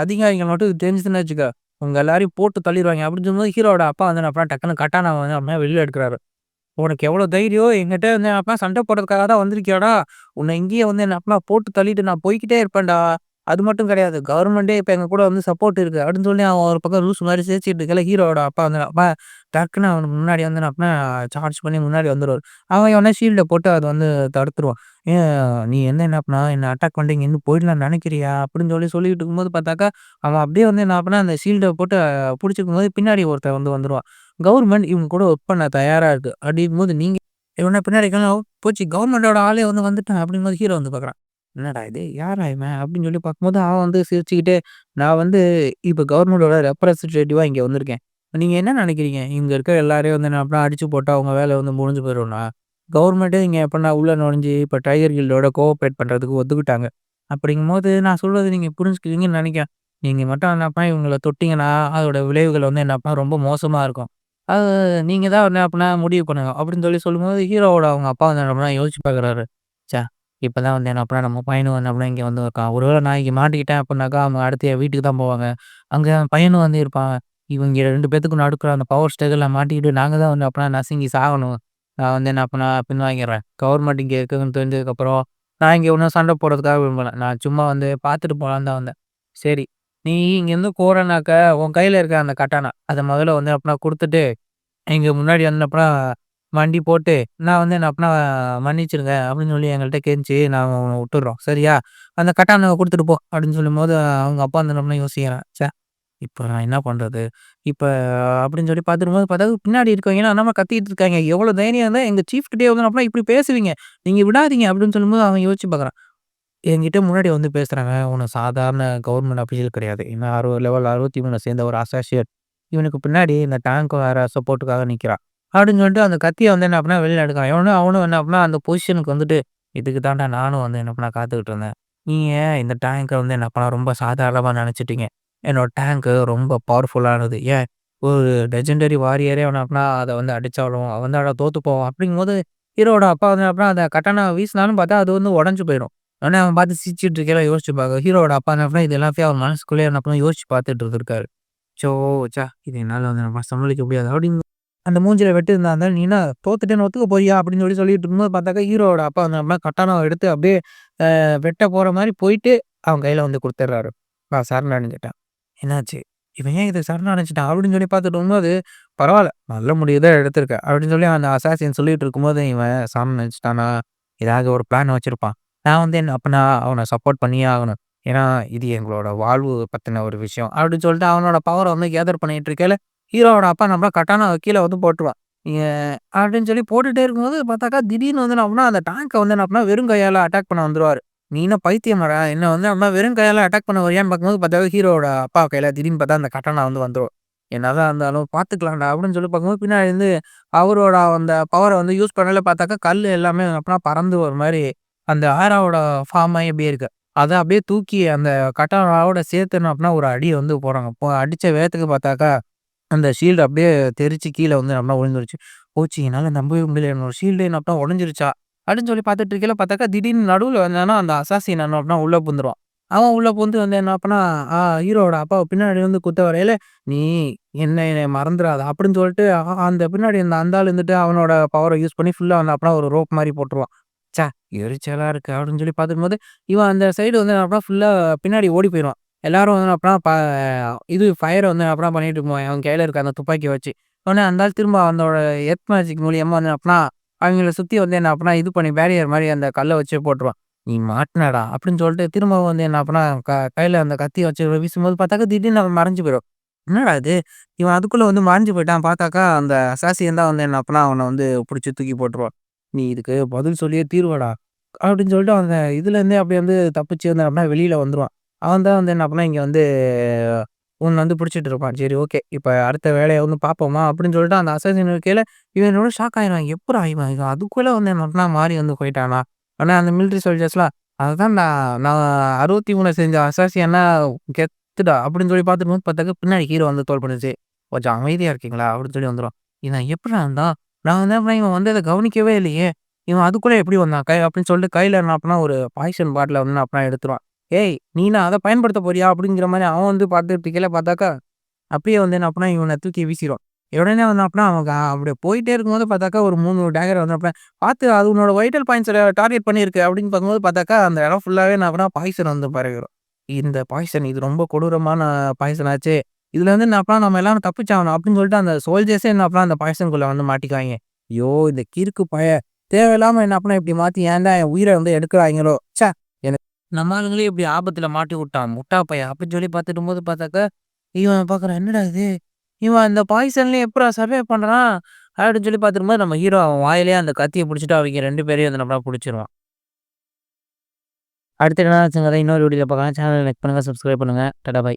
அதிகாரிகள் மட்டும் இது தெரிஞ்சுதுன்னு வச்சுக்க, உங்க எல்லாரையும் போட்டு தள்ளிருவாய்ங்க அப்டின்னு சொல்லும்போது ஹீரோவோட அப்பா வந்து என்ன அப்டின்னா டக்குனு கட்டானாவ வந்து அப்டியே வெளில எடுக்குறாரு. உனக்கு எவ்வளோ தைரியம் என்கிட்ட வந்து அப்பனா சண்டை போடுறதுக்காக தான் வந்திருக்கியாடா? உன்ன இங்கேயே வந்து என்ன அப்பனா போட்டு தள்ளிட்டு நான் போய்க்கிட்டே இருப்பேன்டா. அது மட்டும் கிடையாது. கவர்மெண்ட்டே இப்ப எங்க கூட வந்து சப்போர்ட் இருக்கு. அப்படின்னு சொல்லி அவன் ஒரு பக்கம் லூசு மாரி சிரிச்சுட்டு இருக்கையில, ஹீரோவோட அப்பா வந்து அப்பா டக்குன்னு அவனுக்கு முன்னாடி வந்து என்ன அப்பனா சார்ஜ் பண்ணி முன்னாடி வந்துருவாரு. அவன் உடனே ஷீல்ட போட்டு அத வந்து தடுத்துருவான். "ஏன் நீ என்ன அப்பனா என்ன அட்டாக் பண்ணிட்டு இங்கேருந்து போயிடலாம்னு நினைக்கிறியா?" அப்படின்னு சொல்லிட்டு இருக்கும்போது பார்த்தாக்கா, அவன் அப்படியே வந்து என்ன அப்பனா அந்த ஷீல்ட போட்டு புடிச்சுக்கும்போது பின்னாடி ஒருத்தன் வந்து வந்துருவான். கவர்மெண்ட் இவங்க கூட ஒர்க் பண்ண தயாரா இருக்கு. அப்படிங்கும்போது நீங்க இவன பின்னாடி போச்சு கவர்மெண்டோட ஆளே வந்து வந்துட்டான் அப்படிங்கும்போது ஹீரோ வந்து பார்க்குறான். என்னடா இது? யார்ரா இவன்? அப்படின்னு சொல்லி பார்க்கும்போது அவன் வந்து சிரிச்சுக்கிட்டே, நான் வந்து இப்ப கவர்மெண்டோட ரெப்ரசன்டேட்டிவா இங்க வந்திருக்கேன். நீங்க என்ன நினைக்கிறீங்க? இங்க இருக்க எல்லாரையும் வந்து நான் அப்படியே அடிச்சு போட்டா உங்க வேலை வந்து முடிஞ்சு போயிரும்னா? கவர்மெண்ட்டே இங்க எப்படின்னா உள்ள நுழைஞ்சு இப்ப டைகர் கில்டோட கோஆப்பரேட் பண்றதுக்கு ஒத்துக்கிட்டாங்க. அப்படிங்கும்போது நான் சொல்றத நீங்க புரிஞ்சுக்குவீங்கன்னு நினைக்கிறேன். நீங்க மட்டும் என்னப்பா இவங்கள தொட்டீங்கன்னா, அதோட விளைவுகள் வந்து என்னப்பா ரொம்ப மோசமா இருக்கும். அது நீங்க தான் வந்து அப்பன்னா முடிவு பண்ணுங்க. அப்படின்னு சொல்லும்போது, ஹீரோவோட அவங்க அப்பா வந்து என்ன பண்ணா யோசிச்சு பார்க்குறாரு. ச்சே! இப்பதான் வந்து என்ன அப்பன்னா நம்ம பையனும் வந்து அப்பன்னா இங்க வந்து இருக்கான். ஒருவேள நான் இங்க மாட்டிக்கிட்டேன் அப்படின்னாக்கா, அவங்க அடுத்து என் வீட்டுக்கு தான் போவாங்க. அங்க என் பையனும் வந்து இருப்பான். இவங்க 2 பேத்துக்கும் நடுக்குற அந்த பவர் ஸ்ட்ரகுல்ல மாட்டிக்கிட்டு நாங்க தான் வந்து அப்பன்னா நசுங்கி சாகணும். நான் வந்து என்ன அப்பன்னா பின்வாங்கிறேன். கவர்மெண்ட் இங்க இருக்குதுன்னு தெரிஞ்சதுக்கப்புறம், நான் இங்க ஒண்ணும் சண்டை போடுறதுக்காக விரும்பல. நான் சும்மா வந்து பார்த்துட்டு போலான்னு தான் வந்தேன். சரி, நீ இங்கேருந்து போறேன்னாக்க, உன் கையில இருக்க அந்த கட்டானா, அத முதல்ல வந்து அப்பன்னா குடுத்துட்டு எங்க முன்னாடி வந்து அப்புறம் வண்டி போட்டு, நான் வந்து என்ன அப்பன்னா மன்னிச்சுருங்க அப்படின்னு சொல்லி எங்கள்ட்ட கெஞ்சி நாங்க உன்ன விட்டுர்றோம். சரியா? அந்த கட்டானாவ குடுத்துட்டு போ அப்படின்னு சொல்லும்போது, அவங்க அப்பா வந்து என்ன யோசிக்கிறான். ச்சே! இப்ப நான் என்ன பண்றது? இப்ப அப்படின்னு சொல்லி பார்த்துருக்கும்போது பார்த்தா, பின்னாடி இருக்கவங்கலாம் என்னமோ கத்திட்டு இருக்காங்க. எவ்வளோ தைரியம் இருந்தா எங்க சீஃப் கிட்டயே வந்து அப்பன்னா இப்படி பேசுவீங்க. நீங்க விடாதீங்க அப்படின்னு சொல்லும்போது அவன் யோசிச்சு பார்க்குறான். என்கிட்ட முன்னாடி வந்து பேசுறாங்க. உனக்கு சாதாரண கவர்மெண்ட் அஃபிஷியல் கிடையாது. இன்னும் லெவல் 63 சேர்ந்த ஒரு அசோசியேட். இவனுக்கு பின்னாடி இந்த டேங்க் வேற சப்போர்ட்டுக்காக நிக்கிறான். அப்படின்னு சொல்லிட்டு அந்த கத்திய வந்து என்ன பண்ணா வெளில எடுக்குறான். அவனும் என்ன பண்ணா அந்த பொசிஷனுக்கு வந்துட்டு, இதுக்கு தான்டா நானும் வந்து என்ன பண்ண காத்துக்கிட்டு இருந்தேன். நீங்க இந்த டேங்க வந்து என்ன பண்ண ரொம்ப சாதாரணமா நெனச்சுட்டீங்க. என்னோட டேங்க் ரொம்ப பவர்ஃபுல்லானது. ஏன் ஒரு லெஜெண்டரி வாரியரே என்ன பண்ணா அத வந்து அடிச்சாலும், அவன் தான்டா தோத்து போவான். அப்படிங்கும்போது ஹீரோவோட அப்பா வந்து என்ன பண்ணா, அந்த கட்டானாவ வீசினாலும் பார்த்தா அது வந்து உடைஞ்சு போயிரும். உடனே அவன் பார்த்து சிரிச்சுட்டு இருக்கையில யோசிச்சு பாக்க ஹீரோவோட அப்பா என்ன பண்ணா, இது எல்லாத்தையும் அவர் மனசுக்குள்ளேயே என்ன பண்ணா யோசிச்சு பார்த்துட்டு இருந்திருக்காரு. "ச்சோ! இது என்னால வந்து நம்ம சமாளிக்க முடியாது." அப்படின்னு அந்த மூஞ்சில வெட்டு இருந்தா, "நீ என்ன தோத்துட்டேன்னு ஒத்துக்க போறியா?" அப்படின்னு சொல்லிட்டு இருக்கும்போது பார்த்தாக்கா, ஹீரோவோட அப்பா வந்து என்ன பண்ணா, கட்டானாவ எடுத்து அப்படியே வெட்ட போற மாரி போயிட்டு, அவன் கையில வந்து குடுத்துடுறாரு. சரணடைஞ்சுட்டான். என்னாச்சு? இவன் ஏன் இத சரணடைஞ்சுட்டான்? அப்படின்னு சொல்லி பார்த்துட்டு இருக்கும்போது, பரவால்ல நல்ல முடிவு தான் எடுத்திருக்க. அப்படின்னு சொல்லி அந்த அசாசின் சொல்லிட்டு இருக்கும்போது, இவன் சரணடைஞ்சுட்டானா, ஏதாவது ஒரு பிளான் வச்சிருப்பான். நான் வந்து என்ன அப்ப நான் அவன சப்போர்ட் பண்ணியே ஆகணும். ஏன்னா, இது எங்களோட வாழ்வு பத்தின ஒரு விஷயம். அப்படின்னு சொல்லிட்டு அவனோட பவர வந்து கேதர் பண்ணிட்டு இருக்கையில, ஹீரோவோட அப்பா நம்மள கட்டானா கீழ வந்து போட்டுருவான். நீங்க அப்படின்னு சொல்லி போட்டுட்டே இருக்கும்போது பார்த்தாக்கா, திடீர்னு வந்து என்ன ஆகும்னா, அந்த டாங்க வந்து என்ன ஆகும்னா, வெறும் கையால அட்டாக் பண்ண வந்துருவாரு. "நீ என்ன பைத்தியமாடா? என்ன வந்து அம்மா வெறும் கையால அட்டாக் பண்ண வரியான்னு?" பார்க்கும்போது பார்த்தா ஹீரோவோட அப்பா கையில திடீர்னு பார்த்தா அந்த கட்டானா வந்து வந்துரும். "என்னதான் இருந்தாலும் பார்த்துக்கலாம்டா" அப்படின்னு சொல்லி பார்க்கும்போது, பின்னாடி இருந்து அவரோட அந்த பவர வந்து யூஸ் பண்ணல பார்த்தாக்கா, கல்லு எல்லாமே அப்பனா பறந்து ஒரு மாரி அந்த ஆராவோட ஃபார்ம் ஆயி அப்படியே இருக்கு. அத அப்படியே தூக்கி அந்த கட்டானாவோட சேர்த்து என்ன அப்படின்னா ஒரு அடி வந்து போடுறாங்க. அடிச்ச வேகத்துக்கு பார்த்தாக்கா, அந்த ஷீல்டு அப்படியே தெறிச்சு கீழ வந்து நல்லா விழுந்துருச்சு. போச்சு என்னால நம்பவே முடியல. என்னோட ஷீல்டே என்ன அப்படின்னா உடைஞ்சிருச்சா? அப்படின்னு சொல்லி பார்த்துட்டு இருக்கையில பார்த்தாக்கா, திடீர்னு நடுவுல வந்தான்னா, அந்த அசாசின் என்ன அப்படின்னா உள்ள புகுந்துருவான். அவன் உள்ள புகுந்து வந்து என்ன அப்பன்னா, ஹீரோவோட அப்பாவ பின்னாடி வந்து குத்த வரையில, "நீ என்னைய மறந்துறாத" அப்படின்னு சொல்லிட்டு அந்த பின்னாடி அந்த ஆள் இருந்துட்டு அவனோட பவர யூஸ் பண்ணி ஃபுல்லா வந்து அப்பன்னா ஒரு ரோப் மாரி போட்டுருவான். ச்சே! எரிச்சலா இருக்கு அப்படின்னு சொல்லி பார்த்துக்கும்போது, இவன் அந்த சைடு வந்து என்ன அப்படின்னா ஃபுல்லா பின்னாடி ஓடி போயிருவான். எல்லாரும் வந்து அப்படின்னா இது ஃபயர வந்து அப்படின்னா பண்ணிட்டு இருக்கும்போது, அவன் கையில இருக்க அந்த துப்பாக்கிய வச்சு. உடனே அந்த ஆள் திரும்ப அவனோட எர்த் மேஜிக் மூலியமா வந்து அப்படின்னா அவங்கள சுத்தி வந்து என்ன அப்பன்னா இது பண்ணி பேரியர் மாரி அந்த கல்ல வச்சு போட்டுருவான். "நீ மாட்டுனடா" அப்படின்னு சொல்லிட்டு திரும்பவும் வந்து என்ன அப்பன்னா கையில அந்த கத்திய வச்சு வீசும்போது பார்த்தாக்கா, திடீர்னு அவன் மறைஞ்சு போயிரும். என்னடா இது? இவன் அதுக்குள்ள வந்து மறைஞ்சு போயிட்டான். பார்த்தாக்கா அந்த அசாசியன் தான் வந்து என்ன அப்பன்னா அவன வந்து புடிச்சு தூக்கி போட்டுருவான். "நீ இதுக்கு பதில் சொல்லியே தீருவடா" அப்படின்னு சொல்லிட்டு அந்த இதுலேருந்தே அப்படியே வந்து தப்பிச்சு வந்து அப்படின்னா வெளியில வந்துருவான். அவன் தான் வந்து என்ன அப்பன்னா இங்க வந்து உன்ன வந்து புடிச்சிட்டு இருப்பான். சரி ஓகே. இப்ப அடுத்த வேலைய வந்து பார்ப்போமா அப்படின்னு சொல்லிட்டு அந்த அசாசின் இருக்கையில இவன் என்னமோ ஷாக் ஆயிடுவான். எப்புட்றா இவன் அதுக்குள்ள வந்து என்ன மாறி வந்து போயிட்டானா? ஆனா அந்த மிலிட்டரி சோல்ஜர்ஸ்லாம் அதுதான்டா நான் 63 செஞ்ச அசாசியன்னா கெத்துடா அப்படின்னு சொல்லி பார்த்துருக்கும்போது பார்த்தாக்கா பின்னாடி ஹீரோ வந்து தோள் பண்ணுச்சு. கொஞ்சம் அமைதியா இருக்கீங்களா? அப்படின்னு சொல்லி வந்துரும். இவன் எப்புட்றா வந்தான்? நான் வந்து அப்புறம் இவன் வந்தத கவனிக்கவே இல்லையே! இவன் அதுக்குள்ள எப்படி வந்தான்? அப்படின்னு சொல்லிட்டு கையில என்ன அப்பன்னா ஒரு பாய்சன் பாட்டில வந்து அப்பன்னா எடுத்துருவான். "ஏய்! நீ என்ன அத பயன்படுத்த போறியா?" அப்படிங்கிற மாரி அவன் வந்து பார்த்துட்டு இருக்கையில பார்த்தாக்கா அப்படியே வந்து என்ன அப்பன்னா, இவன தூக்கி வீசிருவான். உடனே வந்து அப்பன்னா, அவன் அப்படியே போயிட்டே இருக்கும்போது பார்த்தாக்கா, ஒரு 3 டேகர் வந்து அப்ப "பாத்து அது உன்னோட வைட்டல் பாயிண்ட்ஸ டார்கெட் பண்ணியிருக்கு" அப்படின்னு பார்க்கும்போது பார்த்தாக்கா, அந்த இடம் ஃபுல்லாவே என்ன அப்பன்னா, பாய்சன் வந்து பரவிரும். இந்த பாய்சன் இது ரொம்ப கொடூரமான பாய்சன் ஆச்சே. இதுல வந்து என்ன அப்பன்னா, நம்ம எல்லாரும் தப்பிச்சாகணும் அப்படின்னு சொல்லிட்டு அந்த சோல்ஜர்ஸே என்ன அப்பன்னா, அந்த பாய்சன்குள்ள வந்து மாட்டிக்குவாய்ங்க. ஐயோ! இந்த கிறுக்கு தேவையில்லாம என்ன அப்பன்னா, இப்படி மாத்தி ஏன்டா என் உயிர வந்து எடுக்குறாய்ங்களோ! ச்சே! எனக்கு நம்ம ஆளுங்களே இப்படி ஆபத்துல மாட்டி விட்டான். முட்டா பையன் அப்படின்னு சொல்லி பார்த்துட்டும்போது பார்த்தாக்கா இவன் பார்க்குறான், "என்னடா இது? இவன் அந்த பாய்சன்லயே எப்புட்றா சர்வே பண்றான்?" அப்படின்னு சொல்லி பார்த்துருக்கும்போது, நம்ம ஹீரோ அவன் வாயிலேயே அந்த கத்திய புடிச்சுட்டு அவைங்க 2 பேரையும் வந்து நம்மள புடிச்சிருவான். அடுத்து என்ன ஆச்சுங்கிறத இன்னொரு வீடியோல பார்க்கலாம். சேனல லைக் பண்ணுங்க, சப்ஸ்கிரைப் பண்ணுங்க. Tata bye.